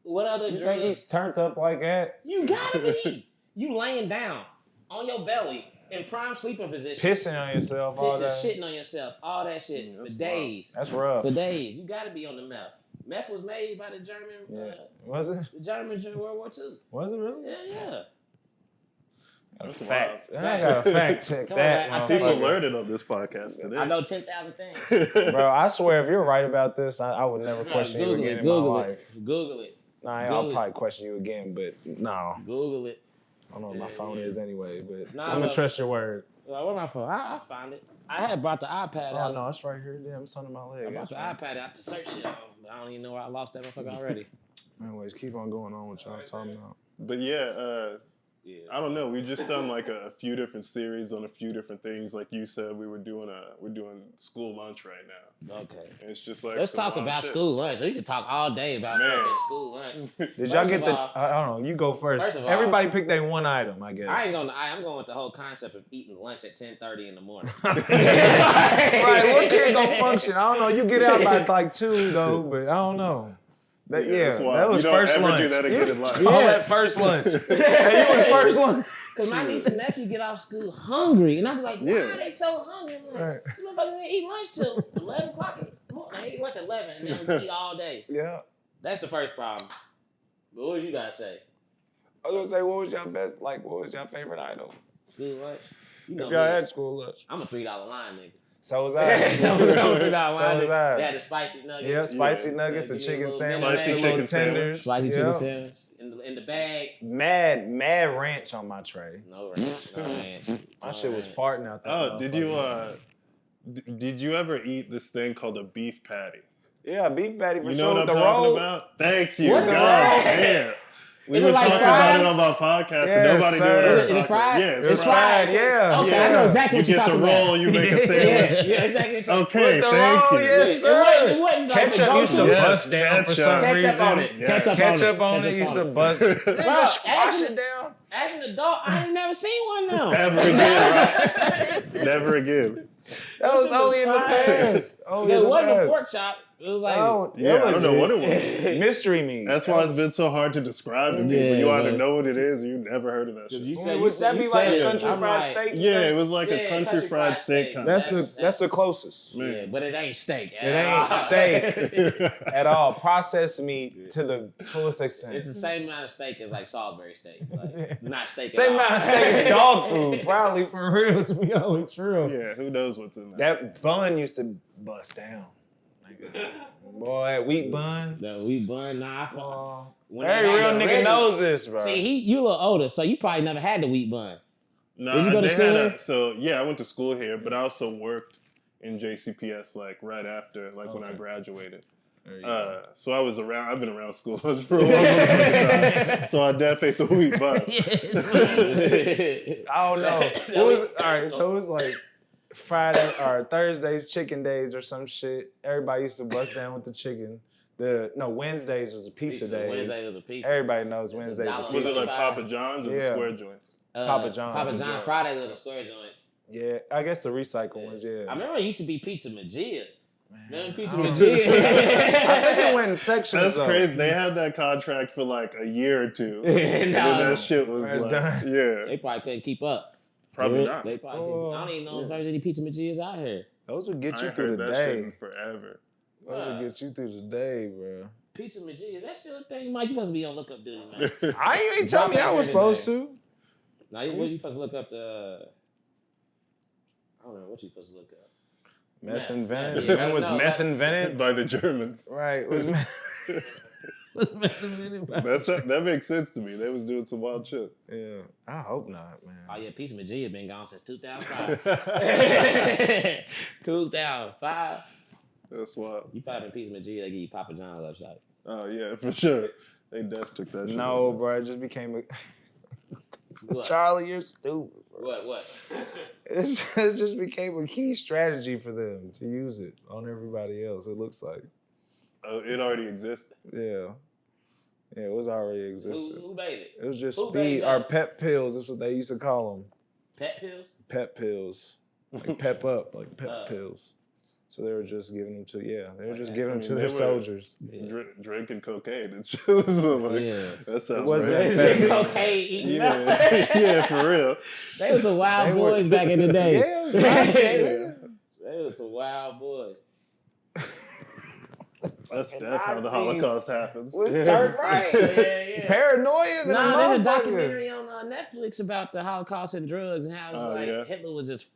[SPEAKER 2] What other
[SPEAKER 1] You think
[SPEAKER 2] drugs?
[SPEAKER 1] he's turned up like that?
[SPEAKER 2] You gotta be. You laying down on your belly in prime sleeping position,
[SPEAKER 1] Pissing on yourself all
[SPEAKER 2] pissing,
[SPEAKER 1] day.
[SPEAKER 2] shitting on yourself, all that shit
[SPEAKER 4] Yeah,
[SPEAKER 2] for
[SPEAKER 4] that's
[SPEAKER 2] days.
[SPEAKER 1] That's rough.
[SPEAKER 2] For days, you gotta be on the meth. Meth was made by the German,
[SPEAKER 1] Yeah. Was it?
[SPEAKER 2] the Germans during World War II.
[SPEAKER 1] Was it really?
[SPEAKER 2] Yeah.
[SPEAKER 4] That's
[SPEAKER 1] Fact.
[SPEAKER 2] wild.
[SPEAKER 1] I gotta fact check
[SPEAKER 2] Come on,
[SPEAKER 1] that.
[SPEAKER 2] man. I tell
[SPEAKER 4] People
[SPEAKER 2] you.
[SPEAKER 4] learned it on this podcast today.
[SPEAKER 2] I know 10,000 things.
[SPEAKER 1] Bro, I swear if you're right about this, I would never question you again in my life.
[SPEAKER 2] Google it.
[SPEAKER 1] Nah, I'll
[SPEAKER 2] Google it.
[SPEAKER 1] probably question you again, but no.
[SPEAKER 2] Google it.
[SPEAKER 1] I don't know what my
[SPEAKER 2] Yeah,
[SPEAKER 1] phone
[SPEAKER 2] yeah.
[SPEAKER 1] is anyway, but
[SPEAKER 2] Nah,
[SPEAKER 1] I'm gonna
[SPEAKER 2] look.
[SPEAKER 1] trust your word.
[SPEAKER 2] Where's my phone? I found it. I had brought the iPad
[SPEAKER 1] Oh
[SPEAKER 2] out.
[SPEAKER 1] no, it's right here. Damn, it's under my leg.
[SPEAKER 2] I brought the
[SPEAKER 1] That's right.
[SPEAKER 2] iPad out to search it on, but I don't even know where I lost that motherfucker already.
[SPEAKER 1] Anyways, keep on going on with y'all talking about.
[SPEAKER 4] But yeah,
[SPEAKER 2] Yeah.
[SPEAKER 4] I don't know. We just done like a few different series on a few different things. Like you said, we're doing school lunch right now.
[SPEAKER 2] Okay.
[SPEAKER 4] And it's just like
[SPEAKER 2] Let's
[SPEAKER 4] some
[SPEAKER 2] talk
[SPEAKER 4] wild
[SPEAKER 2] about
[SPEAKER 4] shit.
[SPEAKER 2] school lunch. We can talk all day about
[SPEAKER 4] Man.
[SPEAKER 2] fucking school lunch.
[SPEAKER 1] Did
[SPEAKER 2] First
[SPEAKER 1] y'all get
[SPEAKER 2] of
[SPEAKER 1] the?
[SPEAKER 2] all-
[SPEAKER 1] I don't know. You go first.
[SPEAKER 2] First of all-
[SPEAKER 1] Everybody pick their one item, I guess.
[SPEAKER 2] I'm going with the whole concept of eating lunch at 10:30 in the morning.
[SPEAKER 1] Right, what kid gonna function? I don't know. You get out by like 2 though, but I don't know. That,
[SPEAKER 4] Yeah, that's wild.
[SPEAKER 1] that was
[SPEAKER 4] You don't
[SPEAKER 1] first
[SPEAKER 4] ever
[SPEAKER 1] lunch.
[SPEAKER 4] do that again in life.
[SPEAKER 1] Call that first lunch. Hey, you in first lunch?
[SPEAKER 2] Cause my niece and nephew get off school hungry, and I'm like, why
[SPEAKER 4] Yeah.
[SPEAKER 2] are they so hungry? I'm like,
[SPEAKER 1] Right.
[SPEAKER 2] you motherfuckers didn't eat lunch till 11 o'clock in the morning. They eat lunch at 11, and then we eat all day.
[SPEAKER 1] Yeah.
[SPEAKER 2] That's the first problem. But what would you guys say?
[SPEAKER 1] I was gonna say, what was your best? Like, what was your favorite item?
[SPEAKER 2] School lunch? You
[SPEAKER 1] If y'all had school lunch,
[SPEAKER 2] I'm a $3 line nigga.
[SPEAKER 1] so was I.
[SPEAKER 2] I'm a $3 line
[SPEAKER 1] So was
[SPEAKER 2] nigga.
[SPEAKER 1] I.
[SPEAKER 2] They had the spicy nuggets.
[SPEAKER 1] Yeah, spicy
[SPEAKER 4] Yeah.
[SPEAKER 1] nuggets, the
[SPEAKER 2] Give me a
[SPEAKER 1] chicken
[SPEAKER 2] little
[SPEAKER 1] sandwich,
[SPEAKER 4] Spicy
[SPEAKER 1] the
[SPEAKER 4] chicken
[SPEAKER 1] little tenders,
[SPEAKER 2] Spicy
[SPEAKER 1] yeah.
[SPEAKER 2] chicken sandwich in the bag.
[SPEAKER 1] Mad ranch on my tray.
[SPEAKER 2] No ranch. No ranch.
[SPEAKER 1] My
[SPEAKER 2] No
[SPEAKER 1] shit was
[SPEAKER 2] ranch.
[SPEAKER 1] farting out there.
[SPEAKER 4] Oh, did you ever eat this thing called a beef patty?
[SPEAKER 1] Yeah, beef patty for
[SPEAKER 4] You
[SPEAKER 1] sure
[SPEAKER 4] know what
[SPEAKER 1] with
[SPEAKER 4] I'm
[SPEAKER 1] the
[SPEAKER 4] talking
[SPEAKER 1] roll.
[SPEAKER 4] about? Thank you.
[SPEAKER 2] What the
[SPEAKER 4] God
[SPEAKER 2] roll?
[SPEAKER 4] damn. We
[SPEAKER 2] Is
[SPEAKER 4] were
[SPEAKER 2] it like
[SPEAKER 4] talking
[SPEAKER 2] fried?
[SPEAKER 4] about it on my podcast,
[SPEAKER 1] Yes,
[SPEAKER 4] and nobody knew
[SPEAKER 1] sir.
[SPEAKER 4] what I was
[SPEAKER 2] Is it
[SPEAKER 4] talking
[SPEAKER 2] fried?
[SPEAKER 4] Yeah,
[SPEAKER 1] It's fried, yeah.
[SPEAKER 2] Okay,
[SPEAKER 4] Yeah.
[SPEAKER 2] I know exactly
[SPEAKER 4] You
[SPEAKER 2] what you're
[SPEAKER 4] get the
[SPEAKER 2] talking
[SPEAKER 4] roll
[SPEAKER 2] about.
[SPEAKER 4] and you make a
[SPEAKER 2] Yeah,
[SPEAKER 4] sandwich.
[SPEAKER 2] yeah, exactly. What you're
[SPEAKER 4] Okay,
[SPEAKER 1] With the
[SPEAKER 4] thank
[SPEAKER 1] roll,
[SPEAKER 4] you.
[SPEAKER 1] yes,
[SPEAKER 2] talking about.
[SPEAKER 1] sir.
[SPEAKER 2] It wasn't like
[SPEAKER 1] Ketchup
[SPEAKER 2] the
[SPEAKER 1] used to
[SPEAKER 2] go-to.
[SPEAKER 4] Yes,
[SPEAKER 1] bust down for
[SPEAKER 4] ketchup.
[SPEAKER 1] some
[SPEAKER 2] Ketchup
[SPEAKER 1] reason.
[SPEAKER 2] on it.
[SPEAKER 4] Yeah.
[SPEAKER 1] Ketchup on it used to bust.
[SPEAKER 2] Bro,
[SPEAKER 1] Squash it down.
[SPEAKER 2] as an adult, I ain't never seen one now.
[SPEAKER 4] Never again, right? Never again.
[SPEAKER 1] That was
[SPEAKER 2] shit was
[SPEAKER 1] only in the
[SPEAKER 2] fire.
[SPEAKER 1] past. Only
[SPEAKER 2] It
[SPEAKER 1] in the
[SPEAKER 2] wasn't a
[SPEAKER 1] past.
[SPEAKER 2] pork chop. It was like,
[SPEAKER 1] Oh,
[SPEAKER 4] Yeah,
[SPEAKER 1] that
[SPEAKER 4] I don't know what it was.
[SPEAKER 1] Mystery meat.
[SPEAKER 4] That's why it's been so hard to describe to people.
[SPEAKER 2] Yeah,
[SPEAKER 4] you either
[SPEAKER 2] man.
[SPEAKER 4] know what it is or you never heard of that shit.
[SPEAKER 2] you
[SPEAKER 1] Would that be like a country
[SPEAKER 2] I'm
[SPEAKER 1] fried
[SPEAKER 2] like,
[SPEAKER 1] steak?
[SPEAKER 4] Yeah, it was like a
[SPEAKER 2] Yeah,
[SPEAKER 4] country fried steak kind of
[SPEAKER 1] That's the closest
[SPEAKER 4] Man.
[SPEAKER 2] Yeah, but it ain't steak.
[SPEAKER 1] It ain't steak at all. Processed meat to the fullest extent.
[SPEAKER 2] It's the same amount of steak as like Salisbury steak. Like, not steak
[SPEAKER 1] Same
[SPEAKER 2] at all.
[SPEAKER 1] amount of steak as dog food, probably for real. To be honest, true.
[SPEAKER 4] Yeah, who knows what's in there.
[SPEAKER 1] That bun used to bust down. Boy, that wheat bun.
[SPEAKER 2] The wheat bun, nah. When
[SPEAKER 1] Every
[SPEAKER 2] they
[SPEAKER 1] real
[SPEAKER 2] had the
[SPEAKER 1] nigga
[SPEAKER 2] original-
[SPEAKER 1] knows this, bro.
[SPEAKER 2] See, you a little older, so you probably never had the wheat bun.
[SPEAKER 4] Nah,
[SPEAKER 2] Did you go to
[SPEAKER 4] they
[SPEAKER 2] school
[SPEAKER 4] had
[SPEAKER 2] here?
[SPEAKER 4] So yeah, I went to school here, but I also worked in JCPS like right after, like when I graduated. So I was around. I've been around school lunch for a long time, so I definitely ate the wheat bun.
[SPEAKER 1] I don't know. It was all right. So it was like Friday or Thursdays, chicken days or some shit. Everybody used to bust down with the chicken. Wednesdays was a pizza day.
[SPEAKER 2] Wednesday was a pizza.
[SPEAKER 1] Everybody knows Wednesdays.
[SPEAKER 2] $1.
[SPEAKER 4] Was it like
[SPEAKER 2] $55.
[SPEAKER 4] Papa John's or the
[SPEAKER 1] Yeah.
[SPEAKER 4] square joints?
[SPEAKER 1] Papa John's.
[SPEAKER 2] Papa John Friday was the square joints.
[SPEAKER 1] Yeah, I guess the recycle ones. Yeah.
[SPEAKER 2] I remember it used to be Pizza Magia. Remember Pizza
[SPEAKER 1] I don't-
[SPEAKER 2] Magia?
[SPEAKER 1] I think it went in sections.
[SPEAKER 4] That's
[SPEAKER 1] though.
[SPEAKER 4] crazy. They had that contract for like a year or two,
[SPEAKER 2] And
[SPEAKER 4] and then that shit was
[SPEAKER 1] It's
[SPEAKER 4] like,
[SPEAKER 1] done.
[SPEAKER 4] yeah,
[SPEAKER 2] They probably couldn't keep up.
[SPEAKER 4] probably not.
[SPEAKER 2] They probably couldn't. I don't even know if there's any Pizza Magias out here.
[SPEAKER 1] Those would get
[SPEAKER 4] I
[SPEAKER 1] you
[SPEAKER 4] ain't
[SPEAKER 1] through
[SPEAKER 4] heard
[SPEAKER 1] the
[SPEAKER 4] that shit
[SPEAKER 1] day.
[SPEAKER 4] in forever.
[SPEAKER 1] Those would get you through the day, bro.
[SPEAKER 2] Pizza Magia, is that still a thing? Mike, you supposed to be on lookup duty, man.
[SPEAKER 1] I ain't tell me I was supposed to.
[SPEAKER 2] Now, what you supposed to look up the... I don't know what you supposed to look up.
[SPEAKER 1] Meth
[SPEAKER 2] Yeah.
[SPEAKER 1] invented.
[SPEAKER 2] Yeah,
[SPEAKER 1] When was
[SPEAKER 2] no,
[SPEAKER 1] meth
[SPEAKER 2] that-
[SPEAKER 1] invented?
[SPEAKER 4] By the Germans.
[SPEAKER 1] Right. Was meth.
[SPEAKER 4] That makes sense to me. They was doing some wild shit.
[SPEAKER 1] Yeah. I hope not, man.
[SPEAKER 2] Oh, yeah, Pizza Magia been gone since 2005. 2005.
[SPEAKER 4] That's wild.
[SPEAKER 2] You probably been Pizza Magia, they give you Papa John's upside.
[SPEAKER 4] Oh yeah, for sure. They def took that shit.
[SPEAKER 1] No, bro. It just became a.
[SPEAKER 2] What?
[SPEAKER 1] Charlie, you're stupid. Bro.
[SPEAKER 2] What?
[SPEAKER 1] It just became a key strategy for them to use it on everybody else. It looks like.
[SPEAKER 4] It already existed.
[SPEAKER 1] Yeah. Yeah, it was already existing.
[SPEAKER 2] Who made it?
[SPEAKER 1] It was just
[SPEAKER 2] Who made
[SPEAKER 1] speed
[SPEAKER 2] that?
[SPEAKER 1] or pep pills. That's what they used to call them.
[SPEAKER 2] Pet pills?
[SPEAKER 1] Pep pills. Like pep up, like pep
[SPEAKER 2] Uh.
[SPEAKER 1] pills. So they were just giving them to, they were just
[SPEAKER 2] Okay.
[SPEAKER 1] giving them
[SPEAKER 4] I
[SPEAKER 1] to
[SPEAKER 4] mean,
[SPEAKER 1] their
[SPEAKER 4] they were-
[SPEAKER 1] soldiers.
[SPEAKER 4] Drinking cocaine and shit. So, like,
[SPEAKER 2] Yeah.
[SPEAKER 4] that sounds
[SPEAKER 1] wasn't
[SPEAKER 4] right.
[SPEAKER 1] that fentanyl.
[SPEAKER 2] Cocaine eating
[SPEAKER 4] Yeah, yeah, for real.
[SPEAKER 2] They was some wild
[SPEAKER 1] They were-
[SPEAKER 2] boys back in the day.
[SPEAKER 1] Yeah, it was right, yeah.
[SPEAKER 2] They was some wild boys.
[SPEAKER 4] That's how the
[SPEAKER 1] Nazis
[SPEAKER 4] Holocaust happens.
[SPEAKER 1] was turned right.
[SPEAKER 2] Yeah.
[SPEAKER 1] Paranoia than
[SPEAKER 2] Nah, there's a
[SPEAKER 1] a
[SPEAKER 2] documentary
[SPEAKER 1] motherfucker.
[SPEAKER 2] on Netflix about the Holocaust and drugs and how it's
[SPEAKER 4] Oh,
[SPEAKER 2] like
[SPEAKER 4] yeah.
[SPEAKER 2] Hitler was just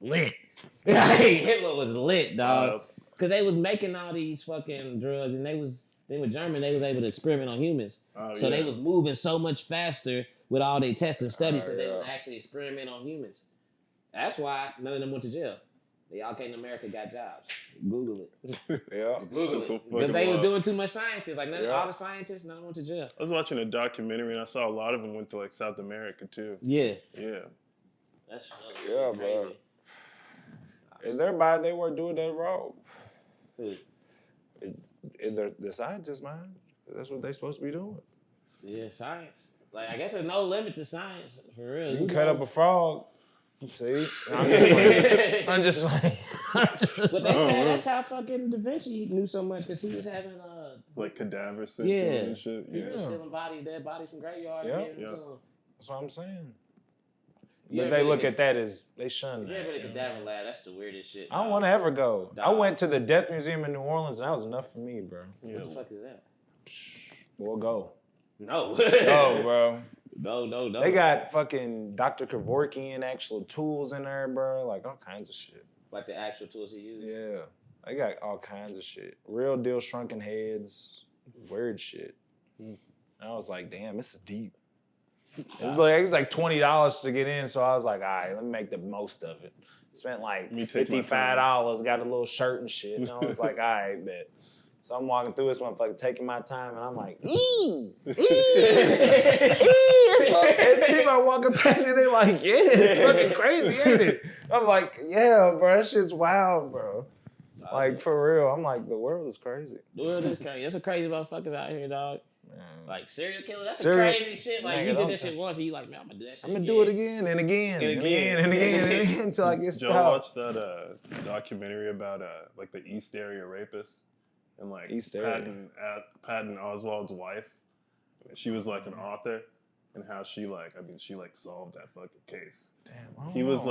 [SPEAKER 2] lit. Hitler was lit, dog.
[SPEAKER 4] Uh,
[SPEAKER 2] Because they was making all these fucking drugs and they were German, they was able to experiment on humans. So they was moving so much faster with all their tests and studies because they was actually experiment on humans. That's why none of them went to jail. They all came to America, got jobs. Google it.
[SPEAKER 1] Yeah.
[SPEAKER 2] Google
[SPEAKER 4] That's so
[SPEAKER 2] it. Because
[SPEAKER 4] fucking
[SPEAKER 2] they was
[SPEAKER 4] wild.
[SPEAKER 2] doing too much scientists. Like
[SPEAKER 1] Yeah.
[SPEAKER 2] all the scientists, none of them went to jail.
[SPEAKER 4] I was watching a documentary and I saw a lot of them went to like South America too.
[SPEAKER 2] Yeah.
[SPEAKER 4] Yeah.
[SPEAKER 2] That's
[SPEAKER 1] Yeah,
[SPEAKER 2] crazy.
[SPEAKER 1] bro. And they were doing that wrong.
[SPEAKER 2] Who?
[SPEAKER 1] The scientists, man. That's what they supposed to be doing.
[SPEAKER 2] Yeah, science. Like, I guess there's no limit to science, for real.
[SPEAKER 1] You
[SPEAKER 2] Who
[SPEAKER 1] can cut up a
[SPEAKER 2] knows?
[SPEAKER 1] frog. See? I'm just playing. I'm just like.
[SPEAKER 2] But they say that's how fucking Da Vinci knew so much because he was having
[SPEAKER 4] Like cadavers sent
[SPEAKER 2] Yeah.
[SPEAKER 4] to him and shit.
[SPEAKER 2] he
[SPEAKER 4] Yeah.
[SPEAKER 2] was stealing bodies, dead bodies from graveyards.
[SPEAKER 1] Yeah.
[SPEAKER 2] and giving them
[SPEAKER 4] Yeah.
[SPEAKER 2] to 'em.
[SPEAKER 1] That's what I'm saying.
[SPEAKER 2] Yeah,
[SPEAKER 1] But they
[SPEAKER 2] really
[SPEAKER 1] look
[SPEAKER 2] good.
[SPEAKER 1] at that as they shun
[SPEAKER 2] You
[SPEAKER 1] that.
[SPEAKER 2] ever been to Cadaver Lab? That's the weirdest shit.
[SPEAKER 1] I don't want to ever go. I
[SPEAKER 2] Dog.
[SPEAKER 1] went to the Death Museum in New Orleans, and that was enough for me, bro.
[SPEAKER 2] What the fuck is that?
[SPEAKER 1] We'll go.
[SPEAKER 2] No.
[SPEAKER 1] Go, bro.
[SPEAKER 2] No.
[SPEAKER 1] They got fucking Dr. Kevorkian actual tools in there, bro. Like all kinds of shit.
[SPEAKER 2] Like the actual tools he used?
[SPEAKER 1] Yeah. They got all kinds of shit. Real deal shrunken heads. Weird shit. And I was like, damn, this is deep. It was like $20 to get in, so I was like, all right, let me make the most of it. Spent like $55, got a little shirt and shit. And I was like, all right, bet. So I'm walking through this motherfucker, taking my time, and I'm like, and people are walking past me, they like, yeah, it's fucking crazy, ain't it? I'm like, yeah, bro, that shit's wild, bro. Like, for real. I'm like, the world is crazy.
[SPEAKER 2] The world is crazy. There's some crazy motherfuckers out here, dog.
[SPEAKER 1] Man.
[SPEAKER 2] Like serial killer, that's some crazy shit. Like you did that shit once, and you like, man, I'm gonna do that shit.
[SPEAKER 1] I'm gonna do it again and again and again and again and again until I get stopped.
[SPEAKER 4] Joe watched that documentary about like the East Area rapists and like Patton Oswald's wife. She was like an author, and how she solved that fucking case.
[SPEAKER 1] Damn,
[SPEAKER 4] he was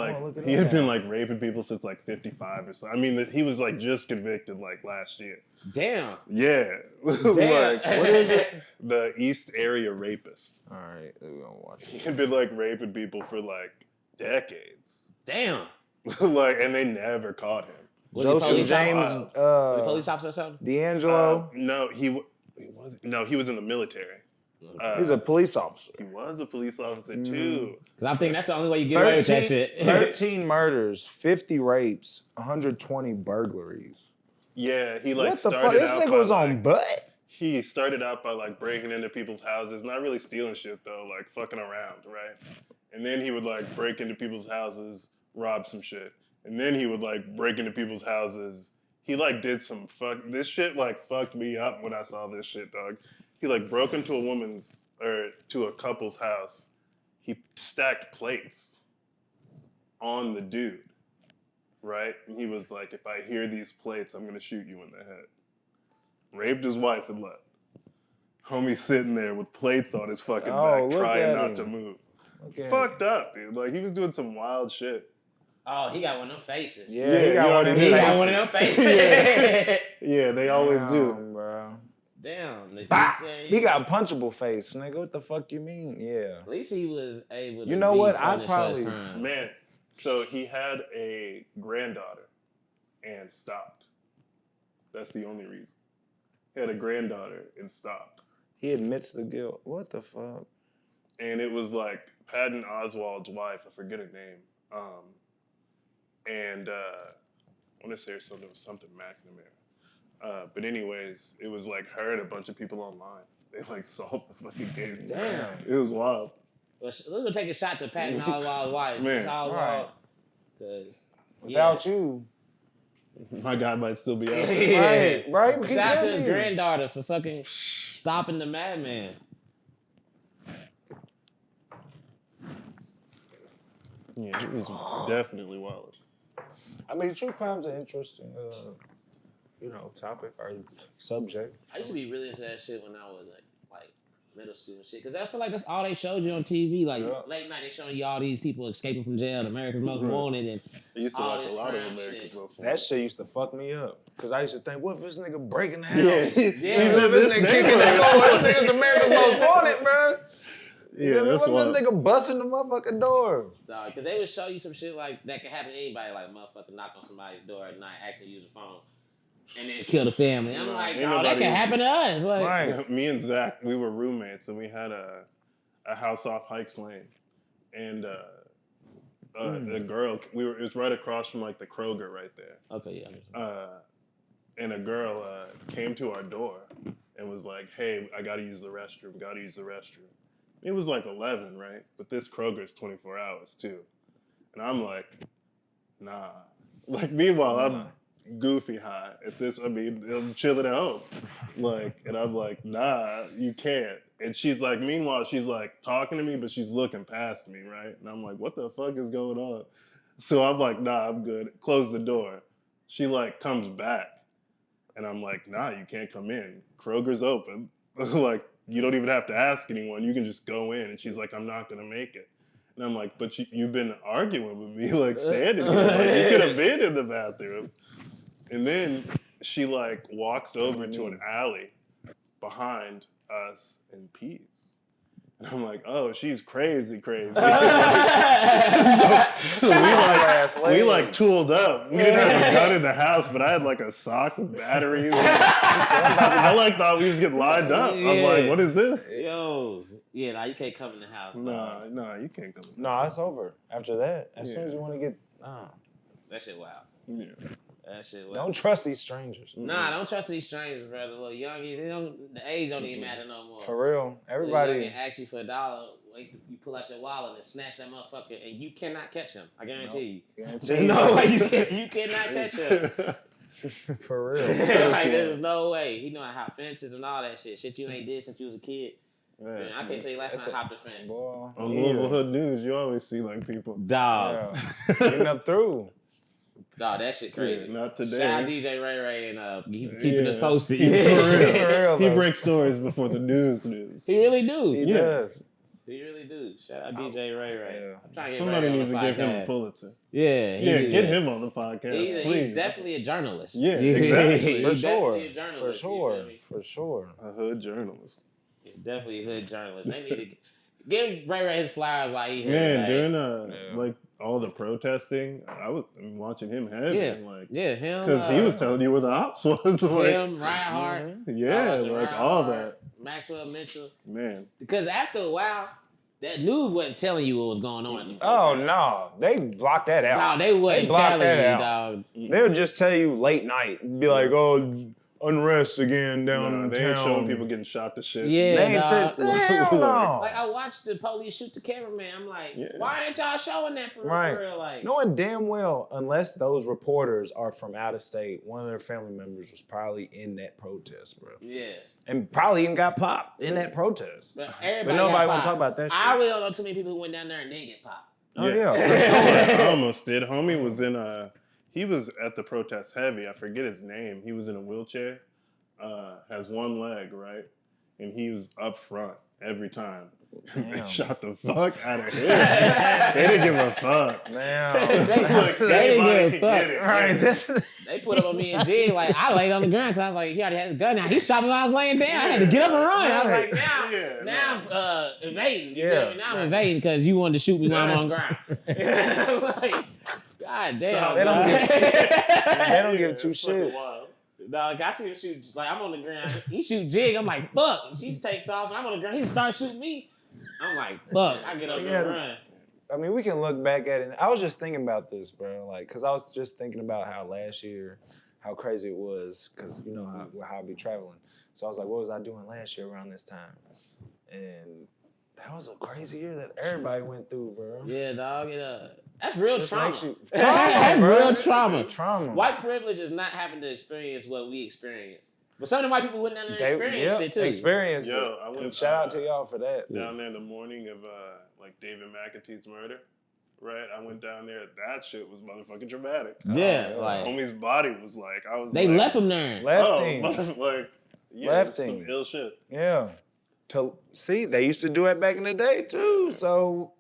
[SPEAKER 4] he had been like raping people since like 55 or so. I mean, he was like just convicted like last year.
[SPEAKER 2] Damn.
[SPEAKER 4] Yeah.
[SPEAKER 2] Damn.
[SPEAKER 4] Like, what is it? The East Area Rapist.
[SPEAKER 1] All right, we're gonna watch it.
[SPEAKER 4] He had been like raping people for like decades.
[SPEAKER 2] Damn.
[SPEAKER 4] Like, and they never caught him.
[SPEAKER 2] Was he police
[SPEAKER 1] James,
[SPEAKER 2] was he police officer or something?
[SPEAKER 1] D'Angelo.
[SPEAKER 4] No, he was in the military.
[SPEAKER 1] He's a police officer.
[SPEAKER 4] He was a police officer too.
[SPEAKER 2] Cause I think that's the only way you get away with that shit.
[SPEAKER 1] 13 murders, 50 rapes, 120 burglaries.
[SPEAKER 4] Yeah, he like
[SPEAKER 1] What the fuck?
[SPEAKER 4] started
[SPEAKER 1] This
[SPEAKER 4] out
[SPEAKER 1] nigga
[SPEAKER 4] by,
[SPEAKER 1] was on
[SPEAKER 4] like,
[SPEAKER 1] butt.
[SPEAKER 4] He started out by like breaking into people's houses, not really stealing shit though, like fucking around, right? And then he would like break into people's houses, rob some shit. And then he would like break into people's houses. He like did some this shit like fucked me up when I saw this shit, dog. He like broke into to a couple's house. He stacked plates on the dude, right? And he was like, if I hear these plates, I'm gonna shoot you in the head. Raped his wife and left. Homie sitting there with plates on his fucking back, trying not to move. Fucked up, dude. Like he was doing some wild shit.
[SPEAKER 2] Oh, he got one of them faces.
[SPEAKER 1] Yeah, he got one of them faces.
[SPEAKER 2] He got one of them faces.
[SPEAKER 4] Yeah, they always do.
[SPEAKER 1] Bro.
[SPEAKER 2] Damn.
[SPEAKER 1] He got a punchable face, nigga. What the fuck you mean? Yeah.
[SPEAKER 2] At least he was able to.
[SPEAKER 1] You know what?
[SPEAKER 2] I'd probably
[SPEAKER 4] man. So he had a granddaughter and stopped. That's the only reason. He had a granddaughter and stopped.
[SPEAKER 1] He admits the guilt. What the fuck?
[SPEAKER 4] And it was like Patton Oswald's wife. I forget her name. And I want to say something McNamara. But anyways, it was like her and a bunch of people online. They like solved the fucking case.
[SPEAKER 2] Damn.
[SPEAKER 4] It was wild.
[SPEAKER 2] Well, let's go take a shot to Patton Oswald's wife.
[SPEAKER 4] Man.
[SPEAKER 2] Oswald. Because
[SPEAKER 1] without you,
[SPEAKER 4] my guy might still be out
[SPEAKER 1] there. Right.
[SPEAKER 2] Shout out to his granddaughter for fucking stopping the madman.
[SPEAKER 4] Yeah, it was definitely wild.
[SPEAKER 1] I mean, true crime's an interesting, topic or subject.
[SPEAKER 2] I used to be really into that shit when I was like middle school and shit, because I feel like that's all they showed you on TV. Like late night, they showing you all these people escaping from jail, the America's Most Wanted, and
[SPEAKER 4] I used to
[SPEAKER 2] all
[SPEAKER 4] watch
[SPEAKER 2] this
[SPEAKER 4] a lot of
[SPEAKER 2] crime
[SPEAKER 4] America's
[SPEAKER 2] shit.
[SPEAKER 4] Most Wanted.
[SPEAKER 1] That shit used to fuck me up. Because I used to think, what if this nigga breaking the house?
[SPEAKER 4] Yeah.
[SPEAKER 1] This nigga kicking the door. This nigga's America's Most Wanted, bro.
[SPEAKER 4] Yeah, that's
[SPEAKER 1] what if this nigga busting the motherfucking door?
[SPEAKER 2] Dog, because they would show you some shit like that can happen to anybody, like motherfucker knock on somebody's door at night, actually use a phone, and then kill the family. I'm like, dog, that can happen to us. Like,
[SPEAKER 4] me and Zach, we were roommates, and we had a house off Hikes Lane, and a girl, it was right across from like the Kroger right there.
[SPEAKER 2] Okay, yeah.
[SPEAKER 4] And a girl came to our door and was like, "Hey, I gotta use the restroom. It was like 11, right? But this Kroger's 24 hours too. And I'm like, nah. Like, meanwhile, I'm goofy high. I'm chilling at home. Like, and I'm like, nah, you can't. And meanwhile, she's like talking to me, but she's looking past me, right? And I'm like, what the fuck is going on? So I'm like, nah, I'm good. Close the door. She like comes back. And I'm like, nah, you can't come in. Kroger's open. Like, you don't even have to ask anyone. You can just go in. And she's like, I'm not going to make it. And I'm like, but you've been arguing with me, like standing here. Like, you could have been in the bathroom. And then she like walks over to an alley behind us and pees. And I'm like, oh, she's crazy. So we like tooled up. We didn't have a gun in the house, but I had like a sock with batteries. I like thought we was getting lined up. I'm like, what is this?
[SPEAKER 2] Yo, yeah, nah, you can't come in the house.
[SPEAKER 4] Nah, you can't come.
[SPEAKER 1] No, it's over. After that, as soon as you want to get,
[SPEAKER 2] that shit wild.
[SPEAKER 4] Yeah.
[SPEAKER 2] That shit wild.
[SPEAKER 1] Don't trust these strangers.
[SPEAKER 2] Nah, don't trust these strangers, brother. Little youngies, the age don't even matter no more.
[SPEAKER 1] For real, everybody.
[SPEAKER 2] Ask you for $1. Wait, you pull out your wallet and snatch that motherfucker, and you cannot catch him. I guarantee you. There's no way you cannot catch him.
[SPEAKER 1] For real.
[SPEAKER 2] Like there's no way. He know how to hop fences and all that shit. Shit you ain't did since you was a kid. Man, I can't tell you last time I hopped the fence.
[SPEAKER 1] Boy,
[SPEAKER 4] on Louisville Hood News, you always see like people.
[SPEAKER 2] Dog.
[SPEAKER 1] Getting up through.
[SPEAKER 2] Dog, that shit crazy.
[SPEAKER 4] Yeah, not today.
[SPEAKER 2] Shout out DJ Ray Ray and keeping us posted.
[SPEAKER 4] For real. He
[SPEAKER 1] though.
[SPEAKER 4] breaks stories before the news.
[SPEAKER 2] He really do.
[SPEAKER 1] He does.
[SPEAKER 2] He really do. Shout out DJ Ray Ray.
[SPEAKER 1] Yeah.
[SPEAKER 2] I'm trying to get
[SPEAKER 4] Somebody
[SPEAKER 2] Ray Ray
[SPEAKER 4] needs
[SPEAKER 2] on
[SPEAKER 4] to
[SPEAKER 2] the
[SPEAKER 4] give him a
[SPEAKER 2] podcast.
[SPEAKER 4] Pulitzer.
[SPEAKER 2] Yeah,
[SPEAKER 4] Get him on the podcast, please.
[SPEAKER 2] He's definitely a journalist.
[SPEAKER 4] Yeah, exactly.
[SPEAKER 1] For
[SPEAKER 2] He's
[SPEAKER 1] sure.
[SPEAKER 2] definitely a journalist.
[SPEAKER 1] For
[SPEAKER 2] you
[SPEAKER 1] sure.
[SPEAKER 2] feel me?
[SPEAKER 1] For sure.
[SPEAKER 4] A hood journalist.
[SPEAKER 2] He's definitely a hood journalist. They need to give Ray Ray his flowers while he here.
[SPEAKER 4] Man,
[SPEAKER 2] like,
[SPEAKER 4] during like all the protesting, I was watching him heavy.
[SPEAKER 2] Yeah.
[SPEAKER 4] Like,
[SPEAKER 2] him.
[SPEAKER 4] because he was telling you where the ops was. Like,
[SPEAKER 2] Him, Reinhardt.
[SPEAKER 4] yeah, like all that.
[SPEAKER 2] Maxwell Mitchell.
[SPEAKER 4] Man.
[SPEAKER 2] Because after a while, that news wasn't telling you what was going on.
[SPEAKER 1] Oh no, they blocked that out.
[SPEAKER 2] No, they wasn't
[SPEAKER 1] blocked
[SPEAKER 2] telling
[SPEAKER 1] that
[SPEAKER 2] you,
[SPEAKER 1] out.
[SPEAKER 2] dog.
[SPEAKER 1] They'll just tell you late night, be like, "Oh, unrest again down
[SPEAKER 4] They ain't
[SPEAKER 1] town."
[SPEAKER 4] showing people getting shot to shit.
[SPEAKER 2] Yeah,
[SPEAKER 1] They ain't
[SPEAKER 2] dog.
[SPEAKER 1] said, hell no.
[SPEAKER 2] Like I watched the police shoot the cameraman. I'm like, why ain't y'all showing that for real? Like,
[SPEAKER 1] knowing damn well, unless those reporters are from out of state, one of their family members was probably in that protest, bro.
[SPEAKER 2] Yeah.
[SPEAKER 1] And probably even got popped in that protest.
[SPEAKER 2] But
[SPEAKER 1] nobody want to talk about that shit.
[SPEAKER 2] I really don't know too many people who went down there and they get popped.
[SPEAKER 1] Oh yeah.
[SPEAKER 4] I almost did. Homie was in he was at the protest heavy. I forget his name. He was in a wheelchair, has one leg, right? And he was up front every time. They shot the fuck out of him. They didn't give a fuck.
[SPEAKER 1] Man.
[SPEAKER 2] They didn't give a fuck.
[SPEAKER 1] Right.
[SPEAKER 2] They put up on me and Jig. Like, I laid on the ground because I was like, he already had his gun now. He shot me while I was laying down. I had to get up and run. I was like, now I'm invading. You feel me? Now I'm invading because you wanted to shoot me while I'm on the ground. Like, God damn.
[SPEAKER 1] They don't give two shits.
[SPEAKER 2] Dog, I see him shoot, like, I'm on the ground. He shoot Jig. I'm like, fuck. And she takes off. I'm on the ground. He starts shooting me. I'm like, fuck. I get up and run.
[SPEAKER 1] I mean, we can look back at it. I was just thinking about this, bro. Like, because I was just thinking about how last year, how crazy it was, because you know how I be traveling. So I was like, what was I doing last year around this time? And that was a crazy year that everybody went through, bro.
[SPEAKER 2] Yeah, dog. That's real trauma.
[SPEAKER 1] That's
[SPEAKER 2] real trauma.
[SPEAKER 1] Trauma.
[SPEAKER 2] White privilege is not having to experience what we experienced. But some of the white people went down there and experienced it too.
[SPEAKER 1] Experienced it.
[SPEAKER 4] I went,
[SPEAKER 1] and shout out to y'all for that.
[SPEAKER 4] Down there in the morning of like David McAtee's murder, right? I went down there. That shit was motherfucking dramatic.
[SPEAKER 2] Yeah, like
[SPEAKER 4] homie's body was like,
[SPEAKER 2] they
[SPEAKER 4] like,
[SPEAKER 2] left him there.
[SPEAKER 1] Left him.
[SPEAKER 4] Like, yeah,
[SPEAKER 1] Left
[SPEAKER 4] some
[SPEAKER 1] him.
[SPEAKER 4] ill shit.
[SPEAKER 1] Yeah. See, they used to do it back in the day too. So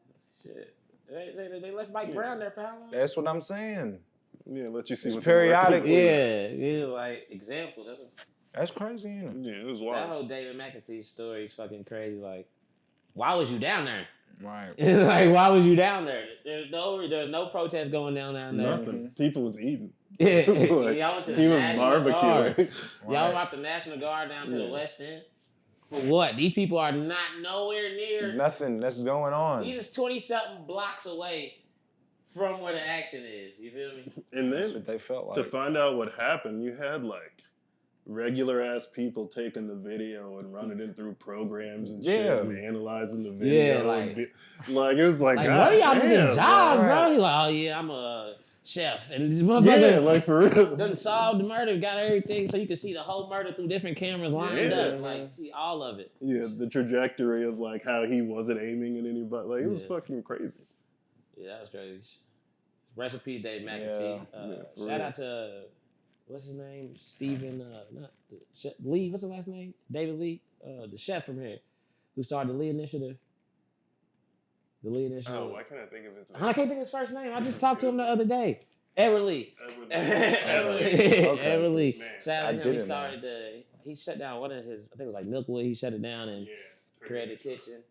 [SPEAKER 2] Shit. They left Mike Brown there for how long?
[SPEAKER 1] that's what I'm saying.
[SPEAKER 4] Yeah, let you see
[SPEAKER 1] It's
[SPEAKER 4] what
[SPEAKER 1] periodic.
[SPEAKER 2] Yeah, like example.
[SPEAKER 1] That's crazy, ain't it?
[SPEAKER 4] Yeah, it was
[SPEAKER 2] That
[SPEAKER 4] wild.
[SPEAKER 2] whole David McAtee story is fucking crazy. Like, why was you down there?
[SPEAKER 1] Right.
[SPEAKER 2] Like, why was you down there? There's no protest going down there.
[SPEAKER 4] Nothing. People was eating.
[SPEAKER 2] Yeah,
[SPEAKER 4] Like,
[SPEAKER 2] y'all went to the
[SPEAKER 4] he was
[SPEAKER 2] National Guard.
[SPEAKER 4] barbecuing.
[SPEAKER 2] Y'all brought the National Guard down to the West End. For what? These people are not nowhere near.
[SPEAKER 1] Nothing that's going on.
[SPEAKER 2] These is 20-something blocks away from where the action is. You feel me?
[SPEAKER 4] And
[SPEAKER 1] That's
[SPEAKER 4] then
[SPEAKER 1] what they felt like.
[SPEAKER 4] to find out what happened, you had like regular ass people taking the video and running it through programs and shit and analyzing the video.
[SPEAKER 2] like
[SPEAKER 4] it was like,
[SPEAKER 2] Like,
[SPEAKER 4] God
[SPEAKER 2] what are y'all
[SPEAKER 4] damn,
[SPEAKER 2] niggas jobs,
[SPEAKER 1] bro.
[SPEAKER 2] bro? He like, oh yeah, I'm a chef, and this motherfucker
[SPEAKER 4] Yeah, like for real.
[SPEAKER 2] done solved the murder, got everything, so you can see the whole murder through different cameras lined
[SPEAKER 4] Yeah.
[SPEAKER 2] up, like see all of it.
[SPEAKER 4] Yeah, the trajectory of like how he wasn't aiming at anybody. Like it was
[SPEAKER 2] Yeah.
[SPEAKER 4] fucking crazy.
[SPEAKER 2] Yeah, that was crazy. Rest in peace, Dave McAtee.
[SPEAKER 4] for
[SPEAKER 2] Shout
[SPEAKER 4] real.
[SPEAKER 2] out to what's his name, Stephen, not the chef, Lee. What's the last name? David Lee, the chef from here, who started the Lee Initiative. The lead in
[SPEAKER 4] Oh, why can't I think of his name?
[SPEAKER 2] I can't think of his first name. I just talked to him the other day. Everly. Everly.
[SPEAKER 4] Man.
[SPEAKER 2] Shout out to him. He
[SPEAKER 1] didn't
[SPEAKER 2] started he shut down one of his, I think it was like Milkwood. He shut it down and created a kitchen.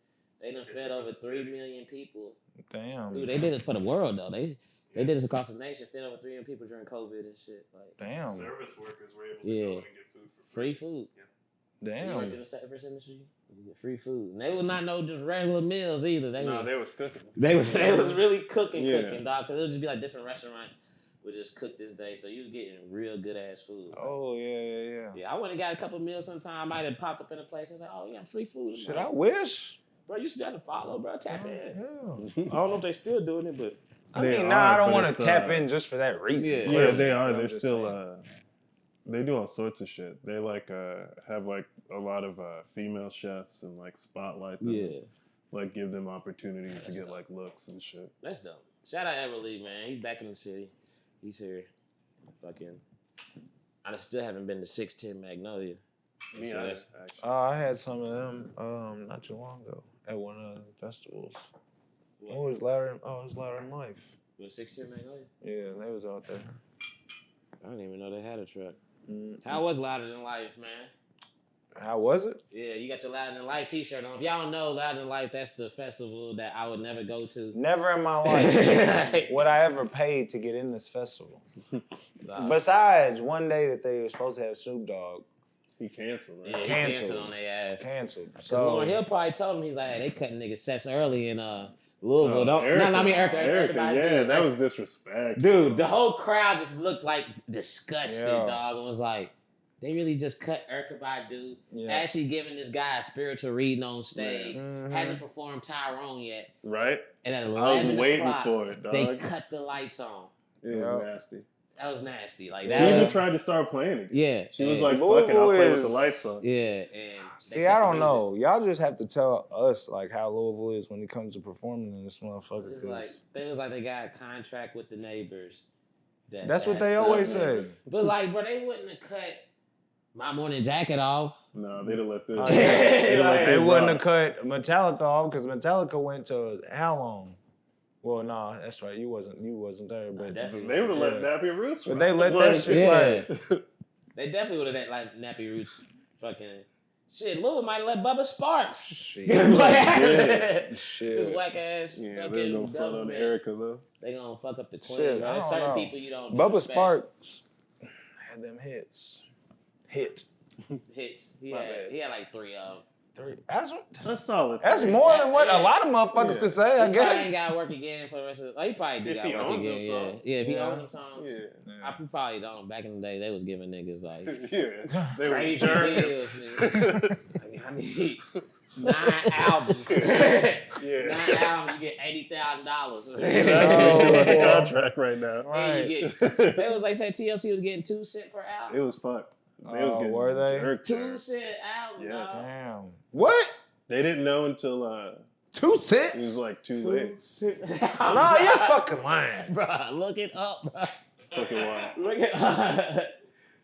[SPEAKER 2] They done fed over 3 million people.
[SPEAKER 1] Damn.
[SPEAKER 2] Dude, they did it for the world though. They did this across the nation, fed over 3 million people during COVID and shit. Like,
[SPEAKER 1] Damn.
[SPEAKER 4] Service workers were able to go and get food for
[SPEAKER 2] free food.
[SPEAKER 4] Yeah.
[SPEAKER 2] You worked in
[SPEAKER 1] Damn.
[SPEAKER 2] the service industry, you get free food. And they was not no just regular meals either. They
[SPEAKER 4] was cooking.
[SPEAKER 2] They was really cooking,
[SPEAKER 4] Yeah.
[SPEAKER 2] dog. Cause it would just be like different restaurants would just cook this day, so you was getting real good ass food.
[SPEAKER 1] Oh yeah.
[SPEAKER 2] Yeah, I went and got a couple meals sometime. I might have popped up in a place and was like, oh, yeah, free food.
[SPEAKER 1] Shit, I wish.
[SPEAKER 2] Bro, you still have to follow, bro. Tap in.
[SPEAKER 1] Yeah.
[SPEAKER 2] I don't know if they still doing it, but
[SPEAKER 1] I
[SPEAKER 4] They
[SPEAKER 1] mean,
[SPEAKER 4] are,
[SPEAKER 1] I don't
[SPEAKER 4] but
[SPEAKER 1] want
[SPEAKER 4] it's,
[SPEAKER 1] to tap in just for that reason.
[SPEAKER 2] Yeah.
[SPEAKER 4] Yeah,
[SPEAKER 1] Clearly,
[SPEAKER 4] they are.
[SPEAKER 1] I'm
[SPEAKER 4] They're
[SPEAKER 1] just
[SPEAKER 4] still.
[SPEAKER 1] saying.
[SPEAKER 4] They do all sorts of shit. They like have like a lot of female chefs and like spotlight them.
[SPEAKER 2] yeah,
[SPEAKER 4] Like give them opportunities to get like looks and shit.
[SPEAKER 2] that's dope. Shout out Everly, man. He's back in the city. He's here. Fucking, I still haven't been to 610 Magnolia.
[SPEAKER 4] Me,
[SPEAKER 2] So
[SPEAKER 4] I
[SPEAKER 2] that's-
[SPEAKER 4] actually.
[SPEAKER 1] I had some of them not too long ago at one of the festivals.
[SPEAKER 2] What?
[SPEAKER 1] Oh, it was Louder. Oh, it was Louder Than Life.
[SPEAKER 2] Was 610 Magnolia?
[SPEAKER 1] Yeah, they was out there.
[SPEAKER 2] I didn't even know they had a truck.
[SPEAKER 1] Mm.
[SPEAKER 2] How was Louder Than Life, man?
[SPEAKER 1] How was it?
[SPEAKER 2] Yeah, you got your Louder Than Life t-shirt on. If y'all don't know, Louder Than Life, that's the festival that I would never go to.
[SPEAKER 1] Never in my life would I ever pay to get in this festival. Besides, one day that they were supposed to have Snoop Dogg
[SPEAKER 4] He canceled.
[SPEAKER 2] Yeah,
[SPEAKER 4] Right?
[SPEAKER 2] he canceled on their ass.
[SPEAKER 1] canceled.
[SPEAKER 2] So Lauren Hill probably told him, he's like, hey, they cutting niggas sets early in Louisville. Erica.
[SPEAKER 4] Yeah, that was disrespect.
[SPEAKER 2] Dude, the whole crowd just looked like disgusted,
[SPEAKER 1] Yeah.
[SPEAKER 2] dog, and was like, they really just cut Erica Badu.
[SPEAKER 1] Yeah.
[SPEAKER 2] Actually giving this guy a spiritual reading on stage.
[SPEAKER 1] Mhm.
[SPEAKER 2] Hasn't performed Tyrone yet.
[SPEAKER 4] Right?
[SPEAKER 2] And at
[SPEAKER 4] I was
[SPEAKER 2] 11
[SPEAKER 4] waiting
[SPEAKER 2] o'clock,
[SPEAKER 4] for it, dog.
[SPEAKER 2] they cut the lights on.
[SPEAKER 4] It was
[SPEAKER 1] Yeah.
[SPEAKER 4] nasty.
[SPEAKER 2] That was nasty. Like
[SPEAKER 4] She
[SPEAKER 2] that.
[SPEAKER 4] even tried to start playing again.
[SPEAKER 2] Yeah.
[SPEAKER 4] She was
[SPEAKER 2] and-
[SPEAKER 4] like,
[SPEAKER 1] Louisville
[SPEAKER 4] fuck it, I'll play with
[SPEAKER 1] is-
[SPEAKER 4] the lights on.
[SPEAKER 2] yeah, and they
[SPEAKER 1] See,
[SPEAKER 2] cut
[SPEAKER 1] I
[SPEAKER 2] the
[SPEAKER 1] don't
[SPEAKER 2] music.
[SPEAKER 1] know. Y'all just have to tell us like how Louisville is when it comes to performing in this motherfucker.
[SPEAKER 2] It's
[SPEAKER 1] 'cause
[SPEAKER 2] like they was like they got a contract with the neighbors.
[SPEAKER 1] that's what they
[SPEAKER 2] stuff.
[SPEAKER 1] always say.
[SPEAKER 2] But like, bro, they wouldn't have cut My Morning Jacket off.
[SPEAKER 4] No, they'd have let this.
[SPEAKER 1] Oh,
[SPEAKER 2] yeah.
[SPEAKER 4] they'd have let
[SPEAKER 1] They
[SPEAKER 4] this
[SPEAKER 1] wouldn't
[SPEAKER 4] rock.
[SPEAKER 1] have cut Metallica off because Metallica went to how long? Well, nah, that's right. You wasn't there, but
[SPEAKER 2] definitely.
[SPEAKER 4] They would have let
[SPEAKER 1] Yeah.
[SPEAKER 4] Nappy Roots.
[SPEAKER 1] But they let that
[SPEAKER 4] Like,
[SPEAKER 1] shit
[SPEAKER 2] Yeah. They definitely would have like Nappy Roots fucking shit. Louis might have let Bubba Sparks.
[SPEAKER 1] Shit.
[SPEAKER 2] This
[SPEAKER 1] Shit.
[SPEAKER 2] whack ass
[SPEAKER 4] Yeah, they're
[SPEAKER 2] fucking
[SPEAKER 4] gonna front on
[SPEAKER 2] government.
[SPEAKER 4] Erica though.
[SPEAKER 2] They gonna fuck up the queen.
[SPEAKER 1] Shit,
[SPEAKER 2] bro.
[SPEAKER 1] I
[SPEAKER 2] There's
[SPEAKER 1] don't
[SPEAKER 2] certain
[SPEAKER 1] know.
[SPEAKER 2] people you don't
[SPEAKER 1] Bubba
[SPEAKER 2] disrespect.
[SPEAKER 1] Sparks had them hits.
[SPEAKER 2] hits. He
[SPEAKER 1] My
[SPEAKER 2] had
[SPEAKER 1] bad.
[SPEAKER 2] like 3 of them.
[SPEAKER 1] 3.
[SPEAKER 4] That's solid.
[SPEAKER 1] That's more than what a lot of motherfuckers
[SPEAKER 4] Yeah.
[SPEAKER 1] could say, I
[SPEAKER 2] He probably
[SPEAKER 1] guess.
[SPEAKER 2] ain't got to work again for the rest of. He probably do
[SPEAKER 4] If
[SPEAKER 2] got
[SPEAKER 4] he
[SPEAKER 2] to work
[SPEAKER 4] owns
[SPEAKER 2] again.
[SPEAKER 4] them
[SPEAKER 2] Yeah,
[SPEAKER 4] songs.
[SPEAKER 2] yeah. If he
[SPEAKER 1] Yeah.
[SPEAKER 2] owns them songs,
[SPEAKER 4] Yeah.
[SPEAKER 2] I probably don't. Back in the day, they was giving niggas like
[SPEAKER 4] Yeah. They were
[SPEAKER 2] crazy
[SPEAKER 4] jerking.
[SPEAKER 2] deals. Nigga. I need 9 albums.
[SPEAKER 4] Yeah.
[SPEAKER 2] 9 albums, you get $80,000.
[SPEAKER 4] Exactly.
[SPEAKER 1] Oh,
[SPEAKER 4] The
[SPEAKER 1] boy.
[SPEAKER 4] contract right now.
[SPEAKER 2] And you
[SPEAKER 1] Right.
[SPEAKER 2] get, they was like say TLC was getting 2 cents per
[SPEAKER 4] It
[SPEAKER 2] album.
[SPEAKER 4] was fucked. They
[SPEAKER 1] Oh,
[SPEAKER 4] was getting
[SPEAKER 1] were they?
[SPEAKER 4] jerked.
[SPEAKER 2] 2-cent album.
[SPEAKER 4] Yes.
[SPEAKER 2] dog.
[SPEAKER 1] Damn. What?
[SPEAKER 4] They didn't know until
[SPEAKER 1] 2
[SPEAKER 4] it was
[SPEAKER 1] cents?
[SPEAKER 4] like too late.
[SPEAKER 1] Nah, you're fucking lying.
[SPEAKER 2] Bro, look it up, bro.
[SPEAKER 4] Fucking wild.
[SPEAKER 2] Look it up.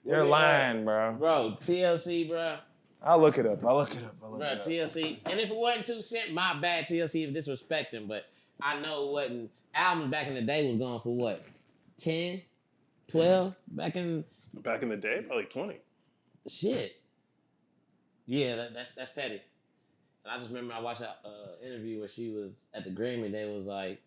[SPEAKER 1] You're
[SPEAKER 2] Look it
[SPEAKER 1] lying, bro.
[SPEAKER 2] up. Bro, TLC, bro.
[SPEAKER 1] I'll look it up.
[SPEAKER 2] Bro, TLC. And if it wasn't 2 cents, my bad, TLC, for disrespecting. But I know it wasn't. Albums back in the day was going for what? 10? 12? Back in.
[SPEAKER 4] Back in the day, probably 20.
[SPEAKER 2] Shit. Yeah, that's petty. And I just remember I watched an interview where she was at the Grammy. They was like,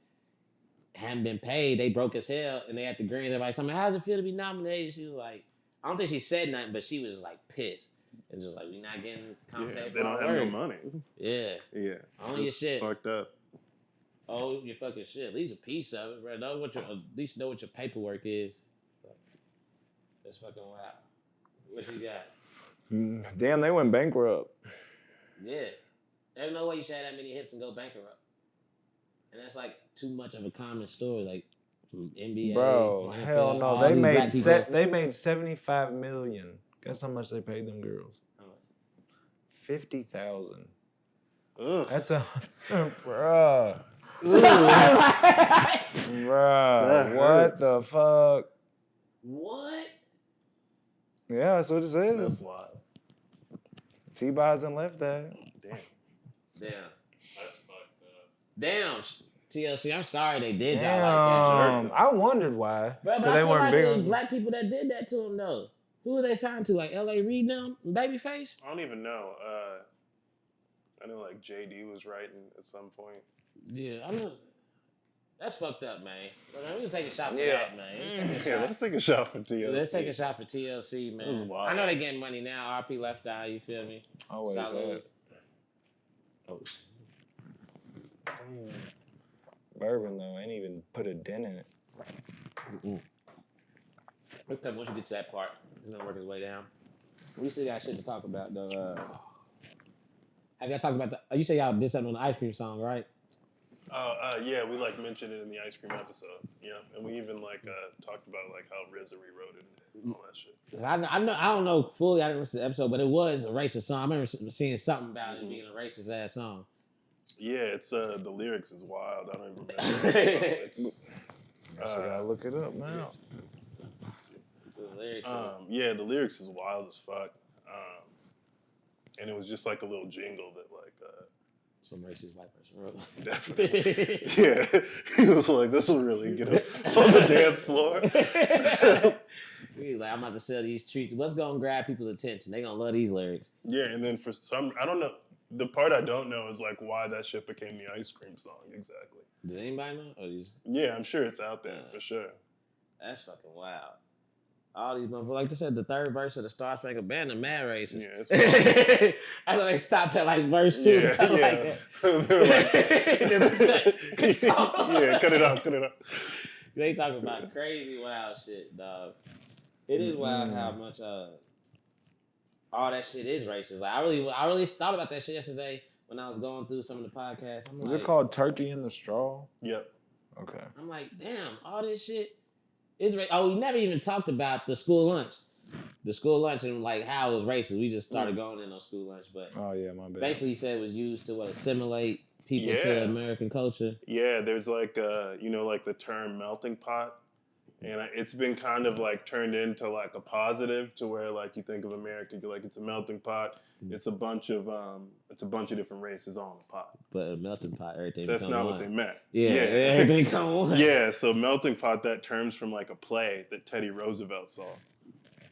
[SPEAKER 2] hadn't been paid. They broke as hell. And they at the Grammys. Everybody's telling me, how does it feel to be nominated? She was like, I don't think she said nothing, but she was like pissed. And just like, we not getting
[SPEAKER 4] Yeah,
[SPEAKER 2] compensated
[SPEAKER 4] they
[SPEAKER 2] for
[SPEAKER 4] don't
[SPEAKER 2] our
[SPEAKER 4] have no
[SPEAKER 2] work.
[SPEAKER 4] money.
[SPEAKER 2] Yeah.
[SPEAKER 4] Yeah.
[SPEAKER 2] Own your
[SPEAKER 4] It's
[SPEAKER 2] shit.
[SPEAKER 4] Fucked up.
[SPEAKER 2] Oh, your fucking shit. At least a piece of it, bro. Know what your, at least know what your paperwork is. That's fucking wild. What you got?
[SPEAKER 1] Damn, they went bankrupt.
[SPEAKER 2] Yeah. There's no way you should have that many hits and go bankrupt. And that's like too much of a common story, like from NBA.
[SPEAKER 1] Bro,
[SPEAKER 2] to NFL,
[SPEAKER 1] hell no.
[SPEAKER 2] all
[SPEAKER 1] They
[SPEAKER 2] these
[SPEAKER 1] made
[SPEAKER 2] black people.
[SPEAKER 1] they made $75 million. Guess how much they paid them girls?
[SPEAKER 2] How much?
[SPEAKER 1] 50,000.
[SPEAKER 4] Ugh.
[SPEAKER 1] That's a bruh.
[SPEAKER 4] That
[SPEAKER 1] Bruh. What
[SPEAKER 4] hurts.
[SPEAKER 1] the fuck?
[SPEAKER 2] What?
[SPEAKER 1] Yeah, that's what it
[SPEAKER 4] That's
[SPEAKER 1] says.
[SPEAKER 4] wild.
[SPEAKER 1] T-Boz and left that.
[SPEAKER 4] Damn.
[SPEAKER 2] Damn.
[SPEAKER 3] That's fucked up.
[SPEAKER 2] Damn, TLC, I'm sorry they did y'all like that.
[SPEAKER 1] I wondered why.
[SPEAKER 2] Bro, but
[SPEAKER 1] Because
[SPEAKER 2] I
[SPEAKER 1] they
[SPEAKER 2] feel
[SPEAKER 1] weren't
[SPEAKER 2] like
[SPEAKER 1] big
[SPEAKER 2] it was
[SPEAKER 1] on
[SPEAKER 2] black people that did that to him, though. Who was they signed to? Like L.A. Reid now? Babyface?
[SPEAKER 4] I don't even know. I know like JD was writing at some point.
[SPEAKER 2] Yeah, I know. That's fucked up, man. But we can take a shot for
[SPEAKER 1] Yeah.
[SPEAKER 2] that, man.
[SPEAKER 4] Yeah, let's take a shot for TLC.
[SPEAKER 2] Let's take a shot for TLC, man.
[SPEAKER 4] This is wild.
[SPEAKER 2] I know they getting money now. RP left out, you feel me?
[SPEAKER 1] Always
[SPEAKER 2] Salud.
[SPEAKER 1] that. Oh. Damn. Bourbon, though, ain't even put a dent in it.
[SPEAKER 2] Okay, once you get to that part, it's gonna work its way down. We still got shit to talk about, though. Have y'all talked about the... You say y'all did something on the ice cream song, right?
[SPEAKER 4] Yeah, we like mentioned it in the ice cream episode. Yeah, and we even like talked about like how RZA rewrote it and all that shit.
[SPEAKER 2] I don't know fully. I didn't listen to the episode, but it was a racist song. I remember seeing something about it being a racist ass song.
[SPEAKER 4] Yeah, it's the lyrics is wild. I don't even remember. It's
[SPEAKER 1] I gotta look it up now.
[SPEAKER 2] The lyrics.
[SPEAKER 4] yeah, the lyrics is wild as fuck. And it was just like a little jingle that like
[SPEAKER 2] Some racist white person wrote.
[SPEAKER 4] definitely. Yeah. He was like, this will really get him on the dance floor.
[SPEAKER 2] He was like, I'm about to sell these treats. What's gonna grab people's attention? They gonna love these lyrics.
[SPEAKER 4] Yeah, and then for some I don't know. The part I don't know is like why that shit became the ice cream song exactly.
[SPEAKER 2] Does anybody know? Or these...
[SPEAKER 4] Yeah, I'm sure it's out there for sure.
[SPEAKER 2] That's fucking wild. All these motherfuckers, like they said, the third verse of the Star Spangled Band, the mad racist.
[SPEAKER 4] Yeah, it's wild.
[SPEAKER 2] I know they stopped at like verse 2 or something like that.
[SPEAKER 4] They were like,
[SPEAKER 2] Yeah,
[SPEAKER 4] cut it out.
[SPEAKER 2] They talking about crazy wild shit, dog. It is wild how much all that shit is racist. Like I really thought about that shit yesterday when I was going through some of the podcasts.
[SPEAKER 1] Was it called Turkey in the Straw?
[SPEAKER 4] Yep.
[SPEAKER 1] Okay.
[SPEAKER 2] I'm like, damn, all this shit is racist. Oh, we never even talked about the school lunch. The school lunch and like how it was racist. We just started going in on school lunch, but
[SPEAKER 1] Oh yeah, my bad.
[SPEAKER 2] basically he said it was used to assimilate people to American culture.
[SPEAKER 4] Yeah, there's like like the term melting pot, and it's been kind of like turned into like a positive to where like you think of America, you're like it's a melting pot. It's a bunch of different races all in the pot.
[SPEAKER 2] But a melting pot, everything.
[SPEAKER 4] That's not what they meant.
[SPEAKER 2] Yeah, everything come one.
[SPEAKER 4] Yeah, so melting pot, that term's from like a play that Teddy Roosevelt saw.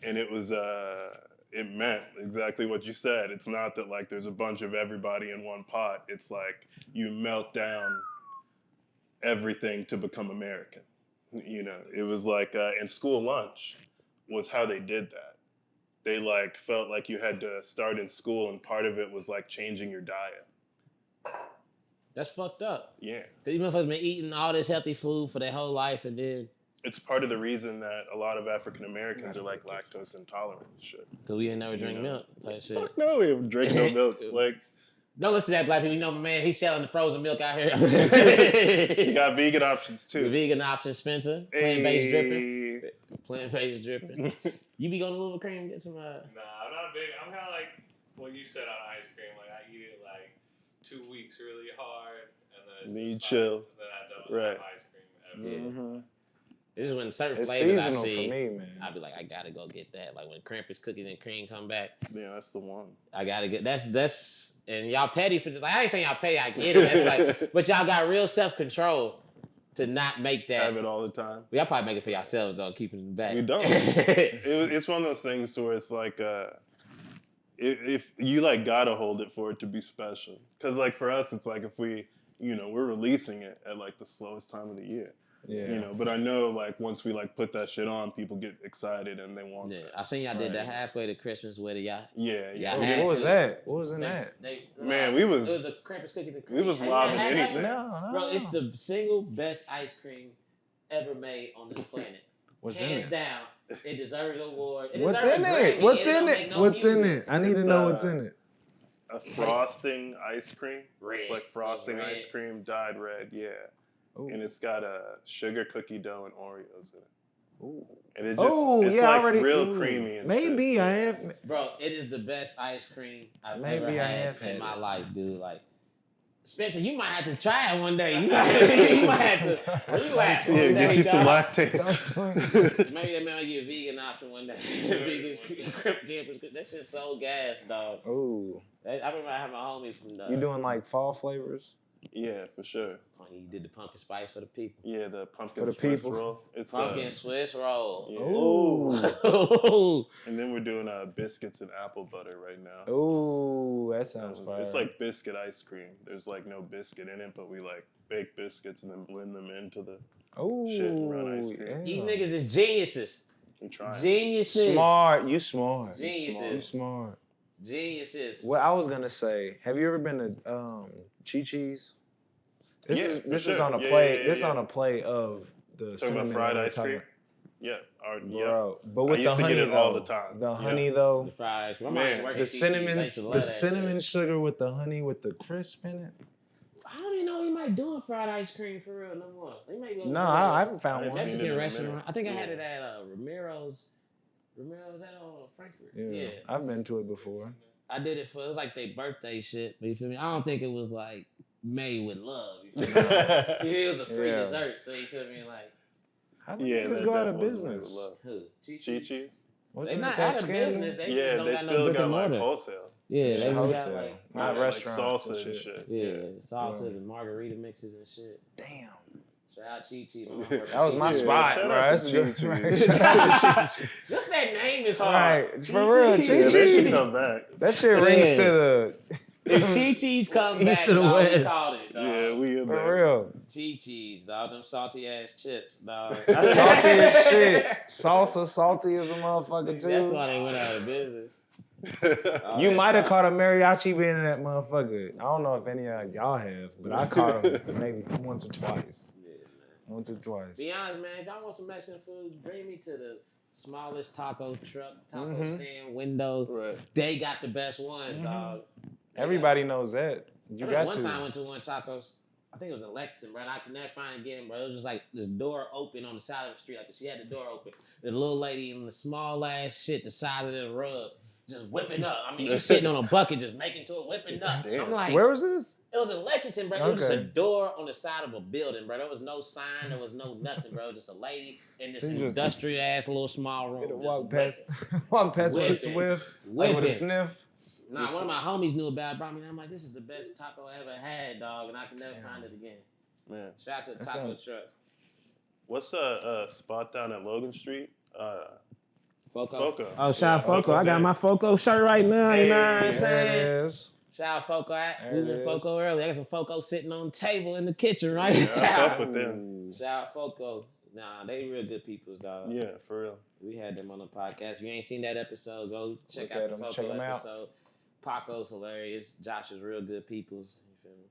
[SPEAKER 4] And it was, it meant exactly what you said. It's not that like there's a bunch of everybody in one pot. It's like you melt down everything to become American. You know, it was like, and school lunch was how they did that. They like felt like you had to start in school, and part of it was like changing your diet.
[SPEAKER 2] That's fucked up.
[SPEAKER 4] Yeah.
[SPEAKER 2] These motherfuckers been eating all this healthy food for their whole life, and then
[SPEAKER 4] It's part of the reason that a lot of African Americans are like lactose intolerant and shit.
[SPEAKER 2] because we ain't never drink milk. Like shit.
[SPEAKER 4] Fuck no, we don't drink no milk. Like,
[SPEAKER 2] Don't listen to that, black people. You know, my man, he's selling the frozen milk out here.
[SPEAKER 4] you got vegan options
[SPEAKER 2] The
[SPEAKER 4] too.
[SPEAKER 2] vegan option, Spencer. Plant-based dripping. Plant-based dripping. You be going to Louisville Cream and get some...
[SPEAKER 3] Nah, I'm not big. I'm kind of like what you said on ice cream. Like, I eat it like 2 weeks really hard, and then it's
[SPEAKER 4] Then you
[SPEAKER 3] just
[SPEAKER 4] chill.
[SPEAKER 3] And then I don't have ice cream ever.
[SPEAKER 1] Mm-hmm.
[SPEAKER 2] It's just when certain
[SPEAKER 1] It's
[SPEAKER 2] flavors I
[SPEAKER 1] seasonal
[SPEAKER 2] see,
[SPEAKER 1] for me, man.
[SPEAKER 2] I be like, I gotta go get that. Like when Krampus cookies and cream come back,
[SPEAKER 4] Yeah, that's the one.
[SPEAKER 2] I gotta get that's and y'all petty for just like I ain't saying y'all petty, I get it. That's like, but y'all got real self control to not make that.
[SPEAKER 4] Have it all the time.
[SPEAKER 2] Y'all probably make it for yourselves though, keeping it in the back.
[SPEAKER 4] We don't. It's one of those things where it's like, if you like gotta hold it for it to be special. Because like for us, it's like if we, we're releasing it at like the slowest time of the year.
[SPEAKER 1] Yeah.
[SPEAKER 4] But I know like once we like put that shit on, people get excited and they want
[SPEAKER 2] Yeah,
[SPEAKER 4] that.
[SPEAKER 2] I seen y'all did that halfway to Christmas with it, y'all.
[SPEAKER 4] Yeah.
[SPEAKER 2] Yeah,
[SPEAKER 1] What was that? What was in that?
[SPEAKER 4] Man, we was-
[SPEAKER 2] It was the Krampus cookies and cream.
[SPEAKER 4] We was
[SPEAKER 2] Have you
[SPEAKER 4] lobbing
[SPEAKER 2] had that
[SPEAKER 4] anything.
[SPEAKER 2] one?
[SPEAKER 1] No.
[SPEAKER 2] Bro, it's the single best ice cream ever made on this planet.
[SPEAKER 1] What's in
[SPEAKER 2] Hands
[SPEAKER 1] it?
[SPEAKER 2] down, it deserves an award.
[SPEAKER 1] What's in it? What's in it? What's in it? I need to
[SPEAKER 4] It's,
[SPEAKER 1] know what's in it.
[SPEAKER 4] A frosting ice cream.
[SPEAKER 2] Red.
[SPEAKER 4] It's like frosting
[SPEAKER 2] Red.
[SPEAKER 4] ice cream dyed red, yeah.
[SPEAKER 1] Ooh.
[SPEAKER 4] And it's got a sugar cookie dough and Oreos in it.
[SPEAKER 1] Ooh.
[SPEAKER 4] And it just
[SPEAKER 1] Oh,
[SPEAKER 4] it's
[SPEAKER 1] yeah,
[SPEAKER 4] like
[SPEAKER 1] already.
[SPEAKER 4] real creamy and
[SPEAKER 1] maybe
[SPEAKER 4] shit.
[SPEAKER 1] I have.
[SPEAKER 2] Bro, it is the best ice cream I've
[SPEAKER 1] Maybe
[SPEAKER 2] ever
[SPEAKER 1] I
[SPEAKER 2] had
[SPEAKER 1] have had
[SPEAKER 2] in my
[SPEAKER 1] it.
[SPEAKER 2] life, dude. Like, Spencer, you might have to try it one day. You might have to. Where you at?
[SPEAKER 4] Yeah,
[SPEAKER 2] one
[SPEAKER 4] get
[SPEAKER 2] day,
[SPEAKER 4] you some
[SPEAKER 2] dog?
[SPEAKER 4] lactate.
[SPEAKER 2] Maybe they might give you a vegan option one day. Vegan campus. That shit's so gas, dog.
[SPEAKER 1] Ooh.
[SPEAKER 2] I remember I had my homies from the.
[SPEAKER 1] You doing like fall flavors?
[SPEAKER 4] Yeah, for sure.
[SPEAKER 2] You did the pumpkin spice for the people.
[SPEAKER 4] Yeah, the pumpkin
[SPEAKER 1] For the
[SPEAKER 4] Swiss
[SPEAKER 1] people.
[SPEAKER 4] roll. It's
[SPEAKER 2] Pumpkin Swiss roll.
[SPEAKER 4] Yeah.
[SPEAKER 2] Ooh.
[SPEAKER 4] And then we're doing biscuits and apple butter right now.
[SPEAKER 1] Ooh, that sounds fire.
[SPEAKER 4] It's like biscuit ice cream. There's like no biscuit in it, but we like bake biscuits and then blend them into the shit and run ice cream.
[SPEAKER 1] yeah.
[SPEAKER 2] These niggas is geniuses.
[SPEAKER 4] I'm trying.
[SPEAKER 2] Geniuses.
[SPEAKER 1] Smart. You smart.
[SPEAKER 2] Geniuses.
[SPEAKER 1] You smart.
[SPEAKER 2] Geniuses.
[SPEAKER 1] What I was gonna say, have you ever been to Chi-Chi's? This is on a play. This on a play of the
[SPEAKER 4] Talking about fried ice cream. Yeah,
[SPEAKER 1] bro. But with
[SPEAKER 4] I used
[SPEAKER 1] the
[SPEAKER 4] to
[SPEAKER 1] honey
[SPEAKER 4] get it
[SPEAKER 1] though,
[SPEAKER 4] all the time.
[SPEAKER 1] The honey
[SPEAKER 2] The
[SPEAKER 1] though,
[SPEAKER 2] fried ice cream.
[SPEAKER 4] Man,
[SPEAKER 1] the cinnamon sugar with the honey with the crisp in it.
[SPEAKER 2] I don't even know he might do fried ice cream for real no more. He might go.
[SPEAKER 1] No, I haven't found
[SPEAKER 4] I
[SPEAKER 1] one.
[SPEAKER 4] haven't seen it
[SPEAKER 2] Mexican
[SPEAKER 4] in a
[SPEAKER 2] restaurant.
[SPEAKER 4] minute.
[SPEAKER 2] I think I had it at Ramiro's. Ramiro's at Frankfurt. Yeah.
[SPEAKER 1] I've been to it before.
[SPEAKER 2] I did it for, it was like their birthday shit. You feel me? I don't think it was like made with love. You feel me? It was a free dessert. So you feel me? Like,
[SPEAKER 1] How did niggas go out of business?
[SPEAKER 2] who?
[SPEAKER 4] Chi-Chi's?
[SPEAKER 2] They not out of business. They just don't
[SPEAKER 4] they
[SPEAKER 2] got no
[SPEAKER 4] still
[SPEAKER 2] brick
[SPEAKER 4] got
[SPEAKER 2] and
[SPEAKER 4] like
[SPEAKER 2] mortar.
[SPEAKER 4] wholesale.
[SPEAKER 2] Yeah, they just got
[SPEAKER 1] wholesale.
[SPEAKER 2] like,
[SPEAKER 1] Not
[SPEAKER 4] like
[SPEAKER 1] restaurants
[SPEAKER 4] salsa and shit.
[SPEAKER 2] yeah, salsas and margarita mixes and shit.
[SPEAKER 1] Damn.
[SPEAKER 2] Shout out Chi-Chi.
[SPEAKER 1] That was my spot,
[SPEAKER 4] shout
[SPEAKER 1] bro.
[SPEAKER 4] out
[SPEAKER 1] That's
[SPEAKER 4] to
[SPEAKER 1] good.
[SPEAKER 4] Chi-Chi.
[SPEAKER 2] Just that name is hard.
[SPEAKER 1] Right. For real,
[SPEAKER 2] Chi-Chi.
[SPEAKER 4] Yeah, they should
[SPEAKER 1] Chi-Chi.
[SPEAKER 4] come back.
[SPEAKER 1] That shit rings
[SPEAKER 2] Yeah.
[SPEAKER 1] to the
[SPEAKER 2] If Chi-Chi's come
[SPEAKER 1] East
[SPEAKER 2] back,
[SPEAKER 1] to the
[SPEAKER 2] dog, we
[SPEAKER 1] west.
[SPEAKER 2] called it, dog.
[SPEAKER 4] Yeah, we in there.
[SPEAKER 1] for real.
[SPEAKER 2] Chi-Chi's, dog. Them salty ass chips, dog.
[SPEAKER 1] Salty as shit. Salsa salty as a motherfucker too.
[SPEAKER 2] That's why they went out of business.
[SPEAKER 1] You might have caught a mariachi being in that motherfucker. I don't know if any of y'all have, but I caught him maybe once or twice.
[SPEAKER 2] Yeah, man.
[SPEAKER 1] Once or twice.
[SPEAKER 2] Be honest, man. If y'all want some Mexican food, bring me to the smallest taco truck, taco stand window.
[SPEAKER 4] Right.
[SPEAKER 2] They got the best ones, dog.
[SPEAKER 1] Everybody knows that. You got
[SPEAKER 2] one
[SPEAKER 1] to.
[SPEAKER 2] time I went to one tacos. I think it was in Lexington, bro. And I could never find it again, bro. It was just like this door open on the side of the street. Like she had the door open. The little lady in the small ass shit, the size of the rug, just whipping up. I mean, she's sitting on a bucket, just making to it, whipping up.
[SPEAKER 4] Damn.
[SPEAKER 2] I'm like,
[SPEAKER 1] Where was this?
[SPEAKER 2] it was in Lexington, bro. It was just a
[SPEAKER 1] Okay.
[SPEAKER 2] door on the side of a building, bro. There was no sign. There was no nothing, bro. Just a lady in this
[SPEAKER 1] She just-
[SPEAKER 2] industrial ass little small room.
[SPEAKER 1] It'll
[SPEAKER 2] just
[SPEAKER 1] walk past with a
[SPEAKER 2] Whipping.
[SPEAKER 1] swift, like with a
[SPEAKER 2] Whipping.
[SPEAKER 1] sniff.
[SPEAKER 2] Nah, one of my homies knew about it, brought me. I'm like, this is the best taco I ever had, dog, and I can never find it again.
[SPEAKER 4] Man.
[SPEAKER 2] Shout out to the
[SPEAKER 1] That
[SPEAKER 2] taco
[SPEAKER 1] sounds-
[SPEAKER 2] truck.
[SPEAKER 4] What's a spot down at Logan Street?
[SPEAKER 2] Foco.
[SPEAKER 4] Foco.
[SPEAKER 2] Oh, shout out
[SPEAKER 4] Yeah,
[SPEAKER 2] Foco. I got
[SPEAKER 4] Day.
[SPEAKER 2] my Foco shirt right now. You know what I'm
[SPEAKER 1] There
[SPEAKER 2] saying?
[SPEAKER 1] it is.
[SPEAKER 2] Shout out Foco.
[SPEAKER 1] There
[SPEAKER 2] We
[SPEAKER 1] it
[SPEAKER 2] were in
[SPEAKER 1] is.
[SPEAKER 2] Foco early. I got some Foco sitting on the table in the kitchen right
[SPEAKER 4] Yeah, I
[SPEAKER 2] now.
[SPEAKER 4] fuck with them.
[SPEAKER 2] Shout out Foco. Nah, they real good peoples, dog.
[SPEAKER 4] Yeah, for real.
[SPEAKER 2] We had them on the podcast. If you ain't seen that episode, go check
[SPEAKER 1] Look
[SPEAKER 2] out
[SPEAKER 1] at
[SPEAKER 2] the
[SPEAKER 1] 'em.
[SPEAKER 2] Foco
[SPEAKER 1] Check 'em out.
[SPEAKER 2] episode. Paco's hilarious. Josh is real good peoples. You feel me?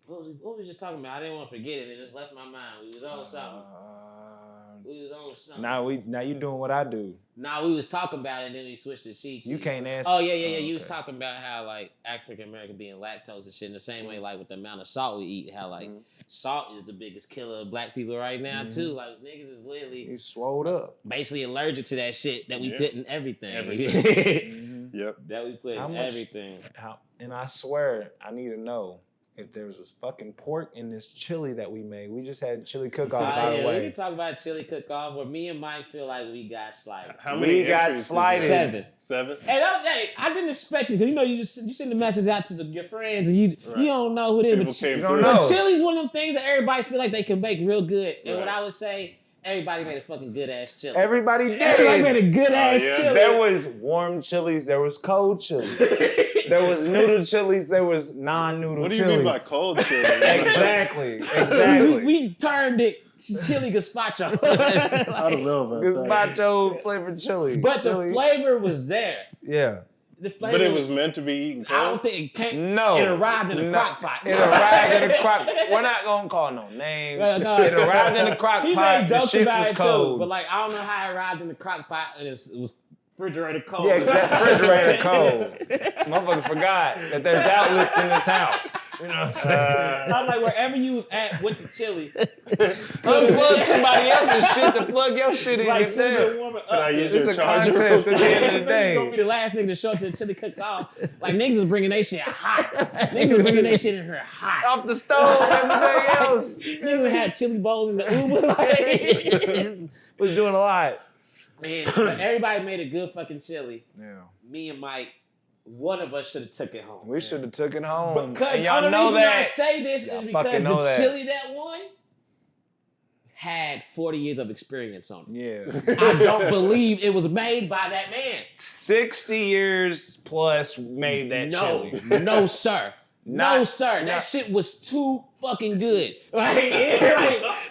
[SPEAKER 2] What was we just talking about? I didn't want to forget it. It just left my mind. We was on something. We was on something.
[SPEAKER 1] Now you doing what I do.
[SPEAKER 2] Nah, we was talking about it, and then we switched to Chi-Chi.
[SPEAKER 1] You can't ask.
[SPEAKER 2] Oh, yeah. You was
[SPEAKER 1] okay.
[SPEAKER 2] talking about how, like, African American being lactose and shit in the same way, like, with the amount of salt we eat, how, like, salt is the biggest killer of black people right now, too. Like, niggas is literally
[SPEAKER 1] He's swole up.
[SPEAKER 2] basically allergic to that shit that we
[SPEAKER 4] Yeah.
[SPEAKER 2] put in everything.
[SPEAKER 4] Yep.
[SPEAKER 2] That we put
[SPEAKER 1] How
[SPEAKER 2] in
[SPEAKER 1] much-
[SPEAKER 2] everything.
[SPEAKER 1] And I swear, I need to know if there was fucking pork in this chili that we made. We just had chili cook-off, by
[SPEAKER 2] We
[SPEAKER 1] the
[SPEAKER 2] can
[SPEAKER 1] way.
[SPEAKER 2] talk about chili cook-off, where me and Mike feel like we got slighted.
[SPEAKER 4] How many
[SPEAKER 1] We got
[SPEAKER 4] entries did you
[SPEAKER 1] slighted.
[SPEAKER 4] get?
[SPEAKER 2] 7.
[SPEAKER 4] 7?
[SPEAKER 2] Hey, I didn't expect it, because, you know, you send the message out to your friends, and
[SPEAKER 4] Right.
[SPEAKER 2] you don't know who it is.
[SPEAKER 4] People
[SPEAKER 2] But
[SPEAKER 4] came
[SPEAKER 1] you don't
[SPEAKER 4] through.
[SPEAKER 1] know.
[SPEAKER 2] But chili's one of them things that everybody feel like they can make real good. And what
[SPEAKER 4] Right.
[SPEAKER 2] I would say, everybody made a fucking good ass chili.
[SPEAKER 1] Everybody
[SPEAKER 2] Everybody made
[SPEAKER 1] did.
[SPEAKER 2] a good ass
[SPEAKER 4] yeah.
[SPEAKER 2] chili.
[SPEAKER 1] There was warm chilies. There was cold chilies. There was noodle chilies. There was non-noodle
[SPEAKER 4] What do you
[SPEAKER 1] chilies.
[SPEAKER 4] mean by cold chili?
[SPEAKER 1] Exactly. Exactly.
[SPEAKER 2] we turned it chili gazpacho.
[SPEAKER 4] I don't know about that.
[SPEAKER 1] Gazpacho flavored chili.
[SPEAKER 2] But the
[SPEAKER 1] Chili.
[SPEAKER 2] flavor was there.
[SPEAKER 1] Yeah.
[SPEAKER 2] The flavor
[SPEAKER 4] But it was meant to be eaten
[SPEAKER 2] I don't
[SPEAKER 4] cold?
[SPEAKER 2] think it came.
[SPEAKER 1] No.
[SPEAKER 2] It arrived in a
[SPEAKER 1] No.
[SPEAKER 2] crock pot.
[SPEAKER 1] It arrived in a crock. We're not gonna call no names.
[SPEAKER 2] No.
[SPEAKER 1] It arrived in a crock
[SPEAKER 2] He
[SPEAKER 1] pot.
[SPEAKER 2] made
[SPEAKER 1] The
[SPEAKER 2] jokes
[SPEAKER 1] shit
[SPEAKER 2] about
[SPEAKER 1] was
[SPEAKER 2] it
[SPEAKER 1] cold.
[SPEAKER 2] too, but like I don't know how it arrived in the crock pot and it was refrigerator cold.
[SPEAKER 1] Yeah, exactly. Refrigerator cold. Motherfucker forgot that there's outlets in this house. You know what I'm saying?
[SPEAKER 2] I'm like, wherever you was at with the chili,
[SPEAKER 1] Unplug somebody else's shit to plug your shit in.
[SPEAKER 2] like
[SPEAKER 1] Like,
[SPEAKER 2] shit been warming
[SPEAKER 4] Can I
[SPEAKER 2] up.
[SPEAKER 4] use
[SPEAKER 1] it's
[SPEAKER 4] your
[SPEAKER 1] a
[SPEAKER 4] charger?
[SPEAKER 1] contest at the end of the
[SPEAKER 2] Niggas gonna be
[SPEAKER 1] day.
[SPEAKER 2] the last nigga to show up to the chili cooked off. Like niggas is bringing their shit hot. Niggas is bringing their shit in here hot.
[SPEAKER 1] Off the stove and everything else.
[SPEAKER 2] Niggas had chili bowls in the Uber. Like,
[SPEAKER 1] Was doing a lot.
[SPEAKER 2] man, but everybody made a good fucking chili.
[SPEAKER 1] Yeah.
[SPEAKER 2] Me and Mike one of us should have took it home.
[SPEAKER 1] We should have took it home.
[SPEAKER 2] Because
[SPEAKER 1] and y'all
[SPEAKER 2] the
[SPEAKER 1] know
[SPEAKER 2] reason I
[SPEAKER 1] that.
[SPEAKER 2] say this
[SPEAKER 1] Y'all
[SPEAKER 2] is because
[SPEAKER 1] fucking know
[SPEAKER 2] the
[SPEAKER 1] that.
[SPEAKER 2] chili that won had 40 years of experience on it.
[SPEAKER 1] Yeah.
[SPEAKER 2] I don't believe it was made by that man.
[SPEAKER 1] 60 years plus made that chili.
[SPEAKER 2] No, sir. No, sir. That shit was too fucking good.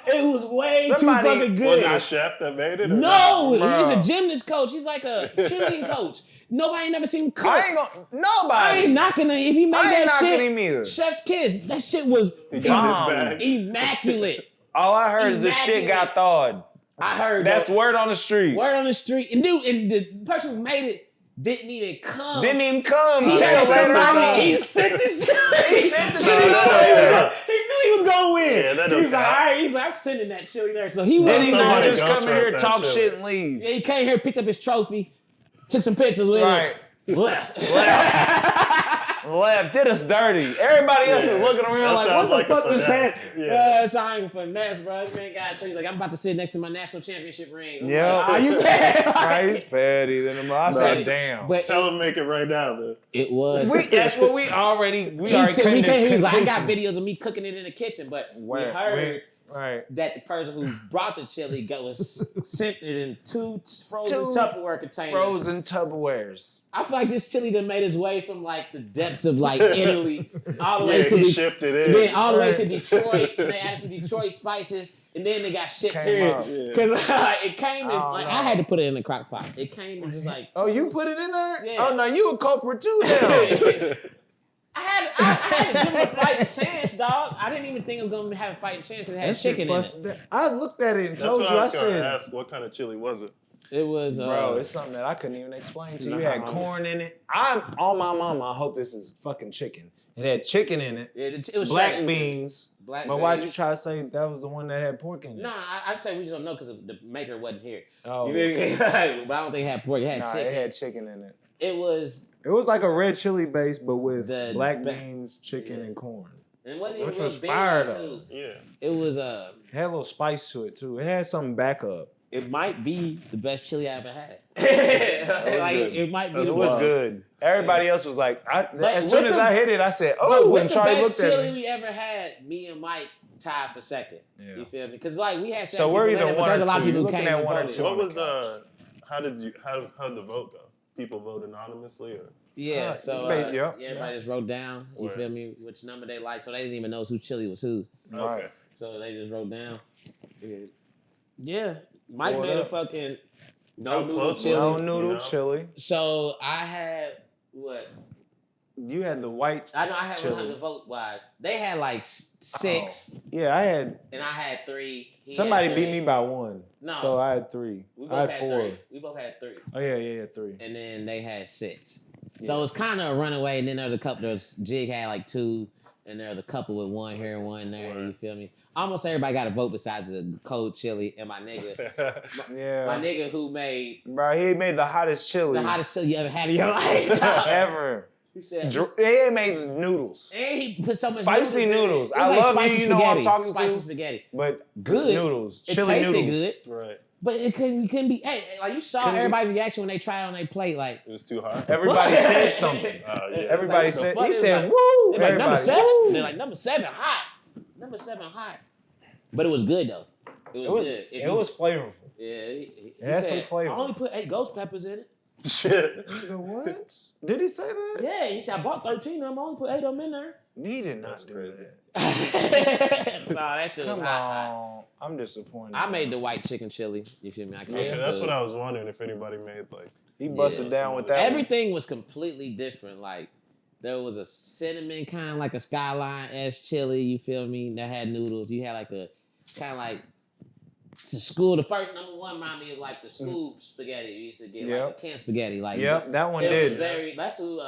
[SPEAKER 2] It was way too fucking good.
[SPEAKER 4] Was it a chef that made it? Or
[SPEAKER 2] No,
[SPEAKER 1] not?
[SPEAKER 2] he's a
[SPEAKER 1] Bro.
[SPEAKER 2] gymnast coach. He's like a cheerleading coach. Nobody ain't never seen him cook.
[SPEAKER 1] Nobody.
[SPEAKER 2] I ain't knocking him. If he made
[SPEAKER 1] I ain't
[SPEAKER 2] that
[SPEAKER 1] knocking
[SPEAKER 2] shit,
[SPEAKER 1] him either.
[SPEAKER 2] chef's kiss. That shit was
[SPEAKER 4] He got his bag.
[SPEAKER 2] immaculate.
[SPEAKER 1] All I heard is the shit got thawed.
[SPEAKER 2] I heard
[SPEAKER 1] That's
[SPEAKER 2] that.
[SPEAKER 1] word on the street.
[SPEAKER 2] Word on the street. And dude, and the person who made it didn't even come.
[SPEAKER 1] Didn't even come.
[SPEAKER 2] He
[SPEAKER 1] till
[SPEAKER 2] had
[SPEAKER 1] later
[SPEAKER 2] somebody.
[SPEAKER 1] on.
[SPEAKER 2] He sent the shit.
[SPEAKER 1] He sent the
[SPEAKER 4] No,
[SPEAKER 1] shit.
[SPEAKER 4] no.
[SPEAKER 2] He knew he was gonna win.
[SPEAKER 4] Yeah, that don't
[SPEAKER 2] He's like, all
[SPEAKER 4] count.
[SPEAKER 2] right. He's like, I'm sending that chili there. So he
[SPEAKER 1] Then
[SPEAKER 2] went.
[SPEAKER 1] he
[SPEAKER 2] in
[SPEAKER 1] not
[SPEAKER 2] there.
[SPEAKER 1] just
[SPEAKER 4] Ghost
[SPEAKER 1] come here,
[SPEAKER 4] wrote
[SPEAKER 1] talk
[SPEAKER 4] that
[SPEAKER 1] shit,
[SPEAKER 4] shit.
[SPEAKER 1] and leave.
[SPEAKER 2] Yeah, he came here, picked up his trophy, took some pictures with
[SPEAKER 1] Right.
[SPEAKER 2] it. Left.
[SPEAKER 1] Left. Did us dirty. Everybody else is looking around
[SPEAKER 4] That
[SPEAKER 1] like,
[SPEAKER 4] sounds
[SPEAKER 1] what
[SPEAKER 4] like
[SPEAKER 1] the
[SPEAKER 4] a
[SPEAKER 1] fuck was
[SPEAKER 4] finesse.
[SPEAKER 1] that?
[SPEAKER 4] Yeah.
[SPEAKER 2] It's I ain't finesse, bro. This man got he's like, I'm about to sit next to my national championship ring. I'm
[SPEAKER 1] Yeah.
[SPEAKER 2] like, are you mad?
[SPEAKER 1] Right, he's petty. Then I said, damn.
[SPEAKER 2] But
[SPEAKER 4] Tell him to make it right now, man.
[SPEAKER 2] it was.
[SPEAKER 1] That's what we already
[SPEAKER 2] He said,
[SPEAKER 1] came
[SPEAKER 2] we
[SPEAKER 1] to
[SPEAKER 2] came here. He's like, I got
[SPEAKER 1] conclusions.
[SPEAKER 2] videos of me cooking it in the kitchen, but we
[SPEAKER 1] Where?
[SPEAKER 2] heard
[SPEAKER 1] Right.
[SPEAKER 2] that the person who brought the chili was sent it in two frozen
[SPEAKER 1] Two
[SPEAKER 2] Tupperware containers.
[SPEAKER 1] Frozen Tupperwares.
[SPEAKER 2] I feel like this chili done made its way from like the depths of like Italy all the way
[SPEAKER 4] Yeah,
[SPEAKER 2] to
[SPEAKER 4] he shipped it in.
[SPEAKER 2] then all the way to
[SPEAKER 1] Right.
[SPEAKER 2] Detroit. And they added some Detroit spices, and then they got shipped
[SPEAKER 1] Came
[SPEAKER 2] here
[SPEAKER 1] up.
[SPEAKER 4] Yeah.
[SPEAKER 2] because it came in.
[SPEAKER 1] Oh,
[SPEAKER 2] Like
[SPEAKER 1] no.
[SPEAKER 2] I had to put it in the crock pot. It came in just like.
[SPEAKER 1] Oh, you put it in there?
[SPEAKER 2] Yeah.
[SPEAKER 1] Oh, no, you a culprit too now.
[SPEAKER 2] I had to give him a fighting chance, dog. I didn't even think it was gonna have a fighting chance. It had
[SPEAKER 1] That shit
[SPEAKER 2] chicken in it.
[SPEAKER 1] busted. I looked at it and
[SPEAKER 4] That's
[SPEAKER 1] told
[SPEAKER 4] what
[SPEAKER 1] you.
[SPEAKER 4] I
[SPEAKER 1] I
[SPEAKER 4] was going to
[SPEAKER 1] said,
[SPEAKER 4] ask. What kind of chili was it?
[SPEAKER 2] It was
[SPEAKER 1] bro, it's something that I couldn't even explain to you.
[SPEAKER 2] Nah.
[SPEAKER 1] It had corn in it. I'm on my mama. I hope this is fucking chicken. It had chicken in it,
[SPEAKER 2] it was
[SPEAKER 1] black
[SPEAKER 2] shredded.
[SPEAKER 1] beans.
[SPEAKER 2] Black
[SPEAKER 1] But why'd you
[SPEAKER 2] beans.
[SPEAKER 1] try to say that was the one that had pork in it?
[SPEAKER 2] Nah, I'd say we just don't know because the maker wasn't here.
[SPEAKER 1] Oh,
[SPEAKER 2] You feel me? But I don't think it had pork. It had
[SPEAKER 1] nah,
[SPEAKER 2] chicken.
[SPEAKER 1] it had chicken in it.
[SPEAKER 2] It was.
[SPEAKER 1] It was like a red chili base, but with
[SPEAKER 2] The
[SPEAKER 1] black
[SPEAKER 2] ba-
[SPEAKER 1] beans, chicken,
[SPEAKER 2] Yeah.
[SPEAKER 1] and corn.
[SPEAKER 2] And it wasn't even
[SPEAKER 1] Which
[SPEAKER 2] real
[SPEAKER 1] was
[SPEAKER 2] big
[SPEAKER 1] fire,
[SPEAKER 2] too.
[SPEAKER 1] though.
[SPEAKER 4] Yeah.
[SPEAKER 2] It was
[SPEAKER 1] It had a little spice to it too. It had something back up.
[SPEAKER 2] It might be the best chili I ever had.
[SPEAKER 1] was
[SPEAKER 2] Like
[SPEAKER 1] good.
[SPEAKER 2] it might be.
[SPEAKER 1] It
[SPEAKER 2] the
[SPEAKER 1] was
[SPEAKER 2] best.
[SPEAKER 1] good. Everybody else was like,
[SPEAKER 2] But
[SPEAKER 1] as soon
[SPEAKER 2] with
[SPEAKER 1] as
[SPEAKER 2] the-
[SPEAKER 1] I hit it, I said,
[SPEAKER 2] But
[SPEAKER 1] "Oh!"
[SPEAKER 2] with
[SPEAKER 1] And
[SPEAKER 2] the
[SPEAKER 1] Charlie
[SPEAKER 2] best
[SPEAKER 1] looked at
[SPEAKER 2] chili
[SPEAKER 1] me.
[SPEAKER 2] we ever had, me and Mike tied for second.
[SPEAKER 1] Yeah.
[SPEAKER 2] You feel me? Because like we had.
[SPEAKER 1] So
[SPEAKER 2] seven
[SPEAKER 1] we're
[SPEAKER 2] people
[SPEAKER 1] either
[SPEAKER 2] in it, but
[SPEAKER 1] one
[SPEAKER 2] there's
[SPEAKER 1] or
[SPEAKER 2] a lot of
[SPEAKER 1] two.
[SPEAKER 2] people who
[SPEAKER 1] You're
[SPEAKER 2] came
[SPEAKER 1] looking at
[SPEAKER 2] and
[SPEAKER 1] one or
[SPEAKER 2] voted.
[SPEAKER 1] two.
[SPEAKER 4] What
[SPEAKER 1] on the
[SPEAKER 4] was
[SPEAKER 1] couch.
[SPEAKER 4] how'd the vote go? People vote anonymously or?
[SPEAKER 2] Yeah,
[SPEAKER 1] Yep.
[SPEAKER 2] everybody just wrote down. You
[SPEAKER 4] Word.
[SPEAKER 2] feel me? Which number they like, so they didn't even know whose chili was whose.
[SPEAKER 1] Right.
[SPEAKER 4] Okay.
[SPEAKER 2] So they just wrote down. Yeah, Mike
[SPEAKER 1] What
[SPEAKER 2] made a
[SPEAKER 1] up?
[SPEAKER 2] fucking
[SPEAKER 4] How
[SPEAKER 2] no noodle
[SPEAKER 4] close was
[SPEAKER 2] chili.
[SPEAKER 4] it?
[SPEAKER 1] No noodle
[SPEAKER 4] You know?
[SPEAKER 1] chili.
[SPEAKER 2] So I had what?
[SPEAKER 1] You had the white.
[SPEAKER 2] I know I had
[SPEAKER 1] Chili.
[SPEAKER 2] 100 vote wise. They had like six,
[SPEAKER 1] Yeah, I had.
[SPEAKER 2] and I had three. He
[SPEAKER 1] Somebody
[SPEAKER 2] had
[SPEAKER 1] beat
[SPEAKER 2] three.
[SPEAKER 1] me by one.
[SPEAKER 2] No.
[SPEAKER 1] So I had three.
[SPEAKER 2] We
[SPEAKER 1] I
[SPEAKER 2] both
[SPEAKER 1] had
[SPEAKER 2] had
[SPEAKER 1] four.
[SPEAKER 2] three. We both had three,
[SPEAKER 1] Oh yeah, three.
[SPEAKER 2] and then they had six. So it's kind of a runaway. And then there was a couple. There's Jig had like two, and there was a couple with one here and one there. You feel me? Almost everybody got a vote besides the cold chili and my nigga.
[SPEAKER 1] Yeah.
[SPEAKER 2] My nigga who made
[SPEAKER 1] Bro, he made the hottest chili
[SPEAKER 2] the hottest chili you ever had in your life.
[SPEAKER 1] ever.
[SPEAKER 2] He said,
[SPEAKER 1] They made the noodles,
[SPEAKER 2] and he put so much
[SPEAKER 1] Spicy
[SPEAKER 2] in it.
[SPEAKER 1] noodles.
[SPEAKER 2] It was
[SPEAKER 1] I
[SPEAKER 2] like
[SPEAKER 1] love
[SPEAKER 2] spicy
[SPEAKER 1] you. You know what I'm
[SPEAKER 2] spaghetti.
[SPEAKER 1] talking
[SPEAKER 2] Spicy
[SPEAKER 1] to.
[SPEAKER 2] spaghetti.
[SPEAKER 1] but
[SPEAKER 2] Good
[SPEAKER 1] noodles,
[SPEAKER 2] It
[SPEAKER 1] chili
[SPEAKER 2] tasted
[SPEAKER 1] noodles.
[SPEAKER 2] good,
[SPEAKER 4] Right.
[SPEAKER 2] but it couldn't be. Hey, like you saw
[SPEAKER 1] Couldn't be-
[SPEAKER 2] everybody's reaction when they tried it on their plate. Like
[SPEAKER 4] It was too hot.
[SPEAKER 1] Everybody
[SPEAKER 2] What?
[SPEAKER 1] said something.
[SPEAKER 4] Yeah.
[SPEAKER 1] Everybody
[SPEAKER 2] Like, what the
[SPEAKER 1] said.
[SPEAKER 2] fuck?
[SPEAKER 1] He
[SPEAKER 2] It was
[SPEAKER 1] said,
[SPEAKER 2] like-
[SPEAKER 1] "Woo!"
[SPEAKER 2] they're like number
[SPEAKER 1] Everybody,
[SPEAKER 2] seven.
[SPEAKER 1] "Woo."
[SPEAKER 2] They're like number seven hot. Number seven hot. But it was good though. It was, good. If
[SPEAKER 1] It
[SPEAKER 2] you-
[SPEAKER 1] was flavorful.
[SPEAKER 2] Yeah, he
[SPEAKER 1] had some
[SPEAKER 2] said,
[SPEAKER 1] flavor.
[SPEAKER 2] I only put 8 ghost peppers in it.
[SPEAKER 4] Shit.
[SPEAKER 1] Nigga, what? Did he say that?
[SPEAKER 2] Yeah, he said I bought 13 of them. I only put 8 of them in there.
[SPEAKER 1] He did not
[SPEAKER 4] That's
[SPEAKER 1] do
[SPEAKER 4] crazy.
[SPEAKER 2] Nah,
[SPEAKER 1] that.
[SPEAKER 2] that shit was
[SPEAKER 1] Come
[SPEAKER 2] hot.
[SPEAKER 1] on, I'm disappointed.
[SPEAKER 2] I made the white chicken chili. You feel me? I can't.
[SPEAKER 4] Okay, that's what I was wondering if anybody made like.
[SPEAKER 1] He busted
[SPEAKER 2] Yeah.
[SPEAKER 1] down with that.
[SPEAKER 2] Everything was completely different. Like there was a cinnamon kind of like a skyline-esque chili. You feel me? That had noodles. You had like a kind of like to school. The first number one reminded me of like the school spaghetti. You used to get
[SPEAKER 1] Yep.
[SPEAKER 2] like the canned spaghetti. Like
[SPEAKER 1] Yep, that one
[SPEAKER 2] it
[SPEAKER 1] did.
[SPEAKER 2] was very. That's who.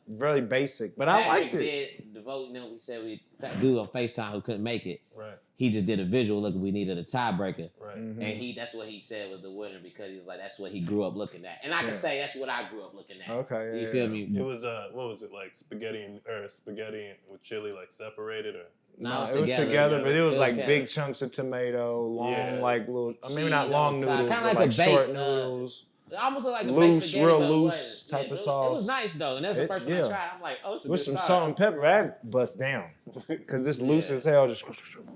[SPEAKER 1] Very basic, but I
[SPEAKER 2] Patrick
[SPEAKER 1] liked it.
[SPEAKER 2] did the vote. You know, we said we that dude on FaceTime who couldn't make it.
[SPEAKER 4] Right.
[SPEAKER 2] He just did a visual look. We needed a tiebreaker.
[SPEAKER 4] Right.
[SPEAKER 1] Mhm.
[SPEAKER 2] And that's what he said was the winner because he's like, that's what he grew up looking at. And I can say that's what I grew up looking at.
[SPEAKER 1] Okay,
[SPEAKER 2] You
[SPEAKER 1] yeah,
[SPEAKER 2] feel
[SPEAKER 1] yeah.
[SPEAKER 2] me?
[SPEAKER 4] It was what was it like spaghetti with chili like separated or?
[SPEAKER 2] No,
[SPEAKER 1] it was together, but it was like
[SPEAKER 2] together.
[SPEAKER 1] big chunks of tomato, long,
[SPEAKER 4] Yeah.
[SPEAKER 1] like little, maybe
[SPEAKER 2] Cheese
[SPEAKER 1] not long
[SPEAKER 2] on top.
[SPEAKER 1] noodles,
[SPEAKER 2] Kinda
[SPEAKER 1] but
[SPEAKER 2] like a
[SPEAKER 1] like short
[SPEAKER 2] baked,
[SPEAKER 1] noodles.
[SPEAKER 2] It almost looked like a
[SPEAKER 1] Loose,
[SPEAKER 2] baked spaghetti,
[SPEAKER 1] real
[SPEAKER 2] but it
[SPEAKER 1] loose
[SPEAKER 2] wasn't.
[SPEAKER 1] type of
[SPEAKER 2] It was
[SPEAKER 1] sauce.
[SPEAKER 2] nice though, and that's the first one I tried. I'm like, oh, this is a
[SPEAKER 1] With
[SPEAKER 2] good
[SPEAKER 1] some
[SPEAKER 2] start.
[SPEAKER 1] salt and pepper, that bust down. Cause this loose
[SPEAKER 2] Yeah.
[SPEAKER 1] as hell. Just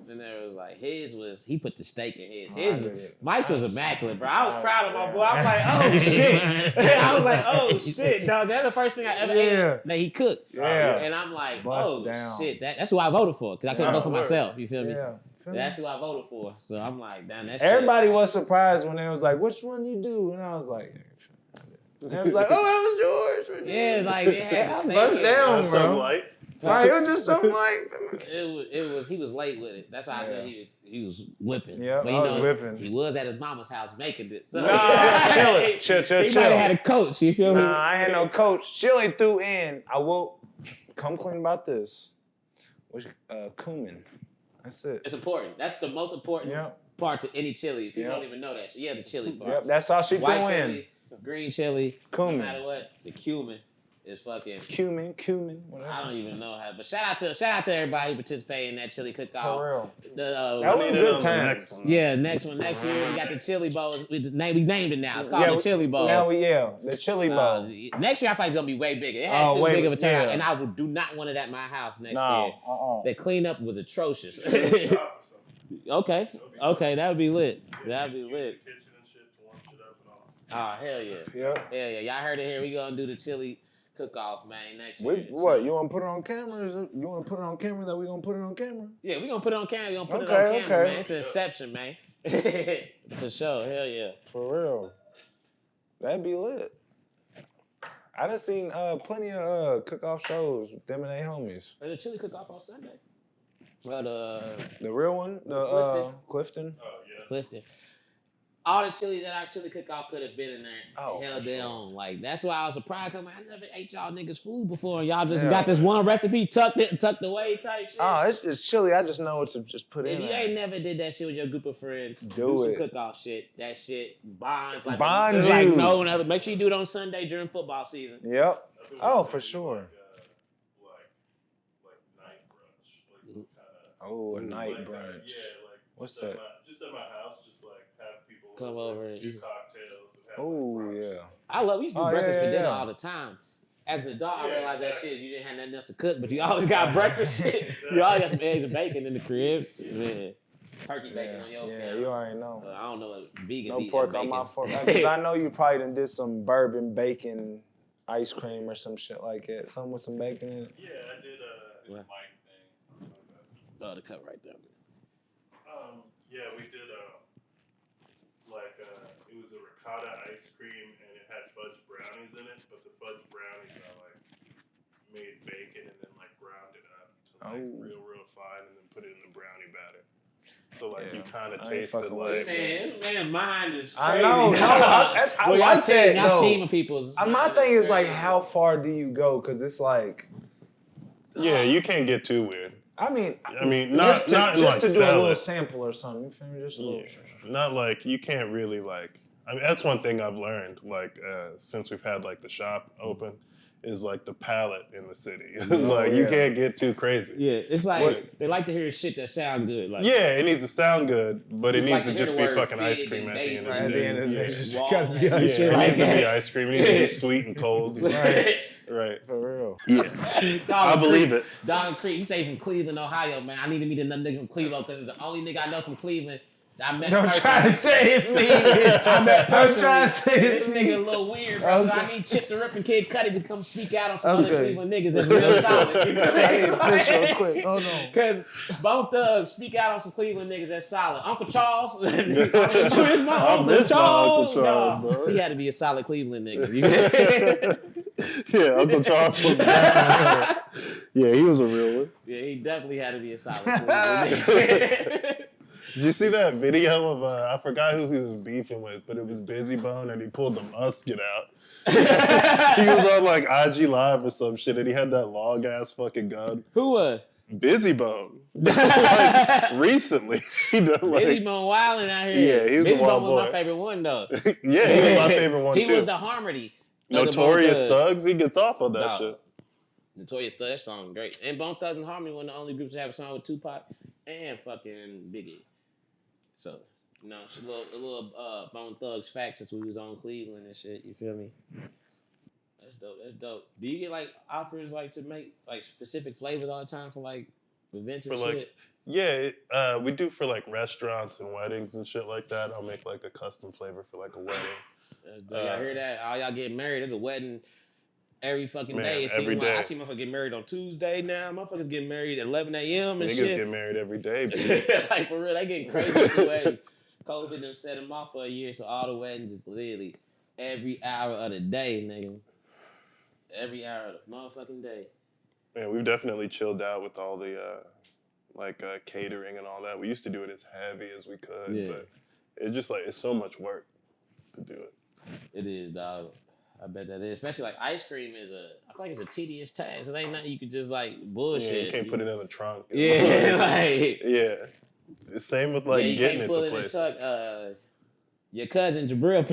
[SPEAKER 2] And there was like he put the steak in his.
[SPEAKER 1] I did it.
[SPEAKER 2] Mike's was immaculate, bro. I was proud of my boy. I'm like, oh shit. I was like, oh shit, dog. That's the first thing I ever ate that he cooked.
[SPEAKER 1] Yeah.
[SPEAKER 2] And I'm like,
[SPEAKER 1] Bust
[SPEAKER 2] oh
[SPEAKER 1] down.
[SPEAKER 2] shit. That's who I voted for because I couldn't vote for
[SPEAKER 4] word.
[SPEAKER 2] myself. You feel me?
[SPEAKER 1] Yeah.
[SPEAKER 2] That's who I voted for. So I'm like, damn, that
[SPEAKER 1] Everybody was surprised when they was like, "Which one you do?" And I was like, and they was like, "Oh, that was yours."
[SPEAKER 2] shit. Yeah, like it had the
[SPEAKER 1] I
[SPEAKER 2] steak
[SPEAKER 1] bust
[SPEAKER 2] in it.
[SPEAKER 1] down,
[SPEAKER 4] That's something
[SPEAKER 1] bro.
[SPEAKER 4] light.
[SPEAKER 1] Right, it was just something like.
[SPEAKER 2] It was he was late with it. That's how I know he was whipping.
[SPEAKER 1] Yeah,
[SPEAKER 2] But
[SPEAKER 1] I was whipping.
[SPEAKER 2] He was at his mama's house making it. So
[SPEAKER 1] Nah, chill.
[SPEAKER 2] He might have had a coach. You feel me?
[SPEAKER 1] Nah, I had no coach. Chili threw in. I will come clean about this. Which cumin. That's it.
[SPEAKER 2] It's important. That's the most important part to any chili. People don't even know that shit. Yeah, the chili part.
[SPEAKER 1] Yep, that's all she
[SPEAKER 2] White
[SPEAKER 1] threw in.
[SPEAKER 2] chili, green chili,
[SPEAKER 1] Cumin.
[SPEAKER 2] no matter what, the cumin is fucking.
[SPEAKER 1] Cumin, whatever.
[SPEAKER 2] I don't even know how, but shout out to everybody who participated in that chili cook-off.
[SPEAKER 1] For real.
[SPEAKER 2] That
[SPEAKER 1] was a good time.
[SPEAKER 2] Yeah, next year we got the chili bowl. We named it now. It's called the chili bowl.
[SPEAKER 1] Now the chili bowl.
[SPEAKER 2] Next year I think it's gonna be way bigger. It had too
[SPEAKER 1] way
[SPEAKER 2] big of a turnout,
[SPEAKER 1] yeah.
[SPEAKER 2] and I do not want it at my house next
[SPEAKER 1] No.
[SPEAKER 2] year. The cleanup was atrocious. Okay, that would be lit. That'd be lit. Oh hell yeah.
[SPEAKER 1] Yep.
[SPEAKER 2] Hell yeah. Y'all heard it here. We gonna do the chili cook-off, man, next year.
[SPEAKER 1] What? You want to put it on camera? You want to put it on camera that we going to put it on camera?
[SPEAKER 2] Yeah, we gonna put it on camera. We gonna put it
[SPEAKER 1] Okay,
[SPEAKER 2] on camera,
[SPEAKER 1] okay.
[SPEAKER 2] man. It's an inception, man. For sure. Hell yeah.
[SPEAKER 1] For real. That'd be lit. I done seen plenty of cook-off shows with them and they homies.
[SPEAKER 2] There's a chili cook-off on Sunday.
[SPEAKER 1] The real one? The Clifton?
[SPEAKER 4] Oh, yeah.
[SPEAKER 2] Clifton. All the chilies that our chili cook-off could have been in there.
[SPEAKER 1] Oh,
[SPEAKER 2] held
[SPEAKER 1] for
[SPEAKER 2] their
[SPEAKER 1] sure.
[SPEAKER 2] own. Like, that's why I was surprised. I'm like, I never ate y'all niggas food before. And y'all just got this one recipe tucked away type shit.
[SPEAKER 1] Oh, it's chili. I just know what to just put
[SPEAKER 2] If
[SPEAKER 1] in
[SPEAKER 2] you
[SPEAKER 1] there.
[SPEAKER 2] ain't never did that shit with your group of friends,
[SPEAKER 1] Do
[SPEAKER 2] some
[SPEAKER 1] it.
[SPEAKER 2] cook-off shit. That shit bonds. Like
[SPEAKER 1] Bonds
[SPEAKER 2] like
[SPEAKER 1] you.
[SPEAKER 2] no other. Make sure you do it on Sunday during football season.
[SPEAKER 1] Yep. Oh, for sure.
[SPEAKER 4] Like night brunch. Like some kind of.
[SPEAKER 1] Oh, a night
[SPEAKER 4] like,
[SPEAKER 1] brunch.
[SPEAKER 4] Yeah, like.
[SPEAKER 1] What's
[SPEAKER 4] just at
[SPEAKER 1] that?
[SPEAKER 4] just at my house, just like have people
[SPEAKER 2] Come over and
[SPEAKER 4] do
[SPEAKER 2] eat.
[SPEAKER 4] cocktails and have
[SPEAKER 1] Oh,
[SPEAKER 4] like, brunch.
[SPEAKER 1] yeah.
[SPEAKER 2] We used to do
[SPEAKER 1] Oh,
[SPEAKER 2] breakfast
[SPEAKER 1] yeah,
[SPEAKER 2] for dinner
[SPEAKER 1] yeah.
[SPEAKER 2] all the time. As an adult, I
[SPEAKER 4] Yeah,
[SPEAKER 2] realized
[SPEAKER 4] exactly.
[SPEAKER 2] that shit, you didn't have nothing else to cook, but you always got breakfast shit. You always got some eggs and bacon in the crib. Man. Turkey bacon on your
[SPEAKER 1] Yeah, you already know.
[SPEAKER 2] I don't know what vegans
[SPEAKER 1] No
[SPEAKER 2] eat
[SPEAKER 1] pork
[SPEAKER 2] bacon.
[SPEAKER 1] on my fork. Because I know you probably done did some bourbon bacon ice cream or some shit like that. Something with some bacon in it.
[SPEAKER 4] Yeah, I did
[SPEAKER 2] What?
[SPEAKER 3] Mike thing.
[SPEAKER 2] Oh, the cup right there.
[SPEAKER 4] yeah, we did it was a ricotta ice cream and it had fudge brownies in it, but the fudge brownies I like made bacon and then like ground it up to like real fine and then put it in the brownie batter. So like you kind of
[SPEAKER 1] I ain't
[SPEAKER 4] tasted
[SPEAKER 1] fucking
[SPEAKER 4] like
[SPEAKER 2] Man, mind is crazy.
[SPEAKER 1] I know. No, I
[SPEAKER 2] Well,
[SPEAKER 1] like that,
[SPEAKER 2] y'all
[SPEAKER 1] though.
[SPEAKER 2] team of people's.
[SPEAKER 1] My thing is like, how far do you go? Because it's like,
[SPEAKER 4] yeah, you can't get too weird.
[SPEAKER 1] I mean,
[SPEAKER 4] not
[SPEAKER 1] just
[SPEAKER 4] like
[SPEAKER 1] to do
[SPEAKER 4] sell
[SPEAKER 1] a little
[SPEAKER 4] it.
[SPEAKER 1] sample or something. You feel me? Just a little.
[SPEAKER 4] Not like you can't really like. I mean, that's one thing I've learned. Like since we've had like the shop open, is like the palate in the city. Like you can't get too crazy.
[SPEAKER 2] Yeah, it's like they like to hear shit that sound good. Like
[SPEAKER 4] Yeah, it needs to sound good, but it
[SPEAKER 2] You
[SPEAKER 4] needs
[SPEAKER 2] like
[SPEAKER 4] to
[SPEAKER 2] to
[SPEAKER 4] just
[SPEAKER 2] hear
[SPEAKER 4] be
[SPEAKER 2] the word
[SPEAKER 4] fucking ice
[SPEAKER 2] fig
[SPEAKER 4] cream
[SPEAKER 2] and
[SPEAKER 4] at the end of
[SPEAKER 2] bacon.
[SPEAKER 4] the
[SPEAKER 1] At the end of the day,
[SPEAKER 4] day.
[SPEAKER 1] just
[SPEAKER 2] Walnut.
[SPEAKER 1] gotta be
[SPEAKER 2] Yeah,
[SPEAKER 1] ice
[SPEAKER 4] Yeah,
[SPEAKER 1] cream.
[SPEAKER 4] it
[SPEAKER 2] like
[SPEAKER 4] needs to be
[SPEAKER 2] that.
[SPEAKER 4] ice cream. It needs to be sweet and cold. Right.
[SPEAKER 1] For real.
[SPEAKER 4] Yeah. I believe it.
[SPEAKER 2] Dog Creek, he say from Cleveland, Ohio, man. I need to meet another nigga from Cleveland because it's the only nigga I know from Cleveland that I met
[SPEAKER 1] Don't
[SPEAKER 2] personally.
[SPEAKER 1] try to say it's me.
[SPEAKER 2] I met
[SPEAKER 1] Don't
[SPEAKER 2] personally.
[SPEAKER 1] try to say
[SPEAKER 2] This
[SPEAKER 1] it's
[SPEAKER 2] nigga a
[SPEAKER 1] me.
[SPEAKER 2] little weird, bro. So I
[SPEAKER 1] Okay.
[SPEAKER 2] need Chip the Rip and Kid Cudi to come speak out on some other
[SPEAKER 1] Okay.
[SPEAKER 2] Cleveland niggas that's real solid. You know what
[SPEAKER 1] I
[SPEAKER 2] I
[SPEAKER 1] need
[SPEAKER 2] mean?
[SPEAKER 1] to piss real quick. Hold on.
[SPEAKER 2] Because Bone Thugs speak out on some Cleveland niggas that's solid. Uncle Charles. Where's my
[SPEAKER 4] I
[SPEAKER 2] Uncle
[SPEAKER 4] miss my
[SPEAKER 2] Charles?
[SPEAKER 4] Uncle Charles,
[SPEAKER 2] Nah,
[SPEAKER 4] bro.
[SPEAKER 2] he had to be a solid Cleveland nigga.
[SPEAKER 4] Yeah, Uncle Charles was definitely yeah, he was a real one.
[SPEAKER 2] Yeah, he definitely had to be a solid Cleveland nigga.
[SPEAKER 4] Did you see that video of I forgot who he was beefing with, but it was Busy Bone and he pulled the musket out. He was on like IG Live or some shit and he had that long ass fucking gun.
[SPEAKER 2] Who was?
[SPEAKER 4] Busy Bone. Like recently. He done like
[SPEAKER 2] Busy Bone wilding out here.
[SPEAKER 4] Yeah, he was a
[SPEAKER 2] Busy
[SPEAKER 4] wild
[SPEAKER 2] Bone was
[SPEAKER 4] boy.
[SPEAKER 2] my favorite one though.
[SPEAKER 4] yeah, he was my favorite one
[SPEAKER 2] He
[SPEAKER 4] too.
[SPEAKER 2] was the harmony. of the
[SPEAKER 4] Notorious
[SPEAKER 2] Bone Thugs.
[SPEAKER 4] Thugs, he gets off on that
[SPEAKER 2] Dog.
[SPEAKER 4] shit.
[SPEAKER 2] Notorious Thugs, that song great. And Bone Thugs and Harmony one of the only groups that have a song with Tupac and fucking Biggie. So You know, a little Bone Thugs fact since we was on Cleveland and shit. You feel me? That's dope. That's dope. Do you get like offers like to make like specific flavors all the time for like events and
[SPEAKER 4] For like,
[SPEAKER 2] shit?
[SPEAKER 4] yeah, we do for like restaurants and weddings and shit like that. I'll make like a custom flavor for like a wedding.
[SPEAKER 2] Y'all hear that? All y'all getting married. There's a wedding every fucking day. It
[SPEAKER 4] every
[SPEAKER 2] seems like
[SPEAKER 4] day.
[SPEAKER 2] I see motherfuckers getting married on Tuesday now. Motherfuckers getting married at 11 a.m. and
[SPEAKER 4] Niggas
[SPEAKER 2] shit.
[SPEAKER 4] get married every day, baby.
[SPEAKER 2] Like for real, they getting crazy with the wedding. COVID done set them off for a year, so all the weddings is literally every hour of the day, nigga. Every hour of the motherfucking day.
[SPEAKER 4] Man, we've definitely chilled out with all the catering and all that. We used to do it as heavy as we could, but it's just like it's so much work to do it.
[SPEAKER 2] It is, dog. I bet that is. Especially like ice cream is I feel like it's a tedious task. It ain't nothing you could just like bullshit.
[SPEAKER 4] Yeah, you can't put it in the trunk.
[SPEAKER 2] Yeah, like
[SPEAKER 4] yeah. The same with like getting it to places.
[SPEAKER 2] Your cousin Jabril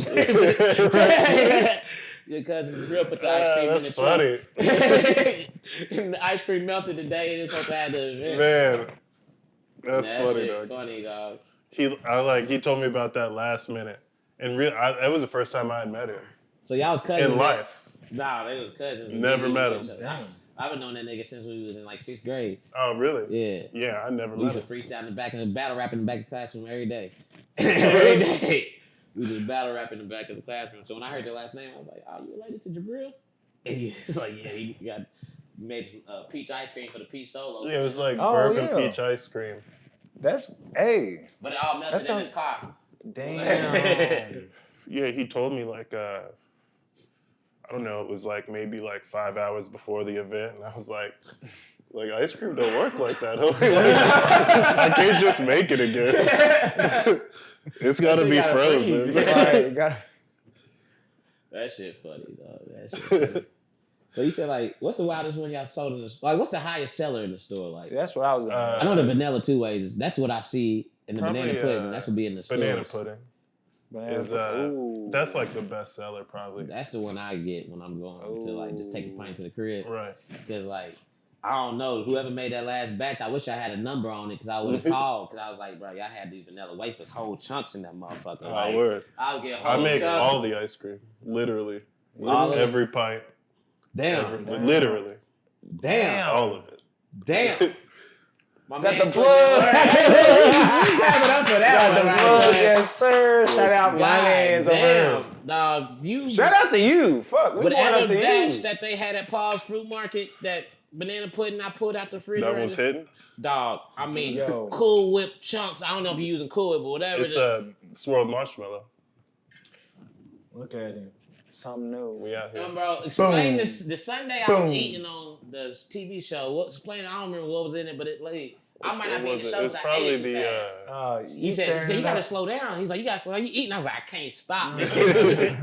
[SPEAKER 2] your cousin Jabril put the ice cream in the trunk.
[SPEAKER 4] That's funny.
[SPEAKER 2] And the ice cream melted the day they supposed to have the event.
[SPEAKER 4] Man, that's
[SPEAKER 2] That
[SPEAKER 4] funny,
[SPEAKER 2] shit
[SPEAKER 4] dog.
[SPEAKER 2] Funny, dog.
[SPEAKER 4] He told me about that last minute, and that was the first time I had met him
[SPEAKER 2] So y'all was cousins
[SPEAKER 4] in life.
[SPEAKER 2] Nah, they was cousins.
[SPEAKER 4] Never met him.
[SPEAKER 2] I've been knowing that nigga since we was in like 6th grade.
[SPEAKER 4] Oh, really?
[SPEAKER 2] Yeah.
[SPEAKER 4] Yeah, I never
[SPEAKER 2] We
[SPEAKER 4] met
[SPEAKER 2] used
[SPEAKER 4] him.
[SPEAKER 2] to freestyle in the back of the battle rap in the back of the classroom every day. Every day. We just battle rap in the back of the classroom. So when I heard the last name, I was like, "Oh, you related to Jabril?" And he was like, "Yeah, he made peach ice cream for the peach solo."
[SPEAKER 4] Yeah, it was like bourbon peach ice cream.
[SPEAKER 1] But it all melted
[SPEAKER 2] in his car.
[SPEAKER 1] Damn.
[SPEAKER 4] Yeah, he told me like I don't know, it was like maybe like 5 hours before the event, and I was like ice cream don't work like that. I can't just make it again. It's gotta be frozen.
[SPEAKER 2] That shit funny, dog. That shit funny. So you said like, what's the wildest one y'all sold in the store? Like, what's the highest seller in the store? Like,
[SPEAKER 1] That's what I was gonna
[SPEAKER 2] I know the vanilla 2 ways. That's what I see in the
[SPEAKER 4] Probably,
[SPEAKER 2] banana pudding. That's what be in the store.
[SPEAKER 4] Banana pudding is
[SPEAKER 1] Ooh.
[SPEAKER 4] that's like the best seller probably.
[SPEAKER 2] That's the one I get when I'm going to like just take a pint to the crib.
[SPEAKER 4] Right.
[SPEAKER 2] Because like, I don't know, whoever made that last batch, I wish I had a number on it because I would have called. Because I was like, bro, y'all had these vanilla wafers, whole chunks in that motherfucker. Like,
[SPEAKER 4] Word.
[SPEAKER 2] I was getting whole
[SPEAKER 4] I make
[SPEAKER 2] chunks.
[SPEAKER 4] all the ice cream, literally.
[SPEAKER 2] All of it?
[SPEAKER 4] Every pint.
[SPEAKER 2] Damn.
[SPEAKER 4] Literally.
[SPEAKER 2] Damn.
[SPEAKER 4] All of it.
[SPEAKER 2] Damn. My
[SPEAKER 1] Got
[SPEAKER 2] man
[SPEAKER 1] the
[SPEAKER 2] put
[SPEAKER 1] plug.
[SPEAKER 2] Clap it up for that
[SPEAKER 1] Got
[SPEAKER 2] one
[SPEAKER 1] the
[SPEAKER 2] right
[SPEAKER 1] plug,
[SPEAKER 2] there.
[SPEAKER 1] yes sir. Shout out my man's over here.
[SPEAKER 2] Damn, dog. You
[SPEAKER 1] Shout out to you. Fuck, we going
[SPEAKER 2] whatever
[SPEAKER 1] up to
[SPEAKER 2] batch
[SPEAKER 1] you.
[SPEAKER 2] that they had at Paul's Fruit Market, that banana pudding I pulled out the refrigerator.
[SPEAKER 4] That was hidden?
[SPEAKER 2] Dog, I mean,
[SPEAKER 1] Yo.
[SPEAKER 2] Cool Whip chunks. I don't know if you're using Cool Whip, but whatever.
[SPEAKER 4] It's swirled marshmallow.
[SPEAKER 1] Look at him. Something new.
[SPEAKER 4] We out here.
[SPEAKER 2] Bro, explain
[SPEAKER 1] Boom.
[SPEAKER 2] this. The Sunday I
[SPEAKER 1] Boom.
[SPEAKER 2] was eating on the TV show. Explain? I don't remember what was in it, but it like I might not be in the show
[SPEAKER 4] It's
[SPEAKER 2] because I ate
[SPEAKER 4] probably
[SPEAKER 2] it too fast.
[SPEAKER 1] He
[SPEAKER 2] He said you gotta slow down. He's like, you gotta slow down. You eating? I was like, I can't stop. This shit too good.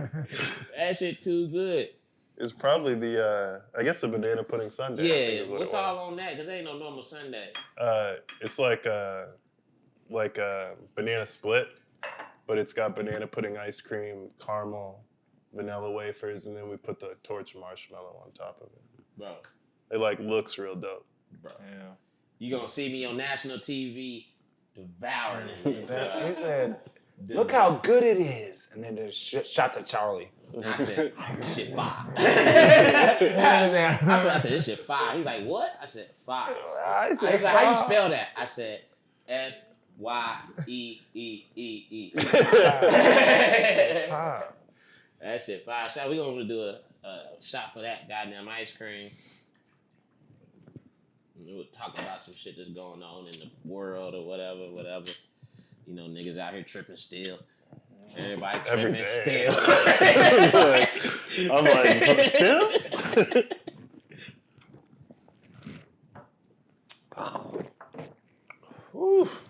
[SPEAKER 2] That shit too good.
[SPEAKER 4] It's probably I guess the banana pudding sundae. I think
[SPEAKER 2] Yeah,
[SPEAKER 4] is what
[SPEAKER 2] what's
[SPEAKER 4] it was.
[SPEAKER 2] all on that? Because ain't no normal Sunday.
[SPEAKER 4] It's like a banana split, but it's got banana pudding ice cream, caramel, vanilla wafers, and then we put the torch marshmallow on top of it.
[SPEAKER 2] Bro.
[SPEAKER 4] It like looks real dope.
[SPEAKER 2] Bro. Yeah. You gonna see me on national TV devouring it.
[SPEAKER 1] He said, look how good it is. And then there's shot to Charlie.
[SPEAKER 2] And I said, this shit fire. I said, this shit fire. He's like, what? I said, fire. He's like, how you spell that? I said, F-Y-E-E-E-E. That shit fire. We gonna do a shot for that goddamn ice cream. We'll talk about some shit that's going on in the world or whatever. You know, niggas out here tripping still. Everybody tripping still.
[SPEAKER 4] I'm like, still?
[SPEAKER 1] Oof.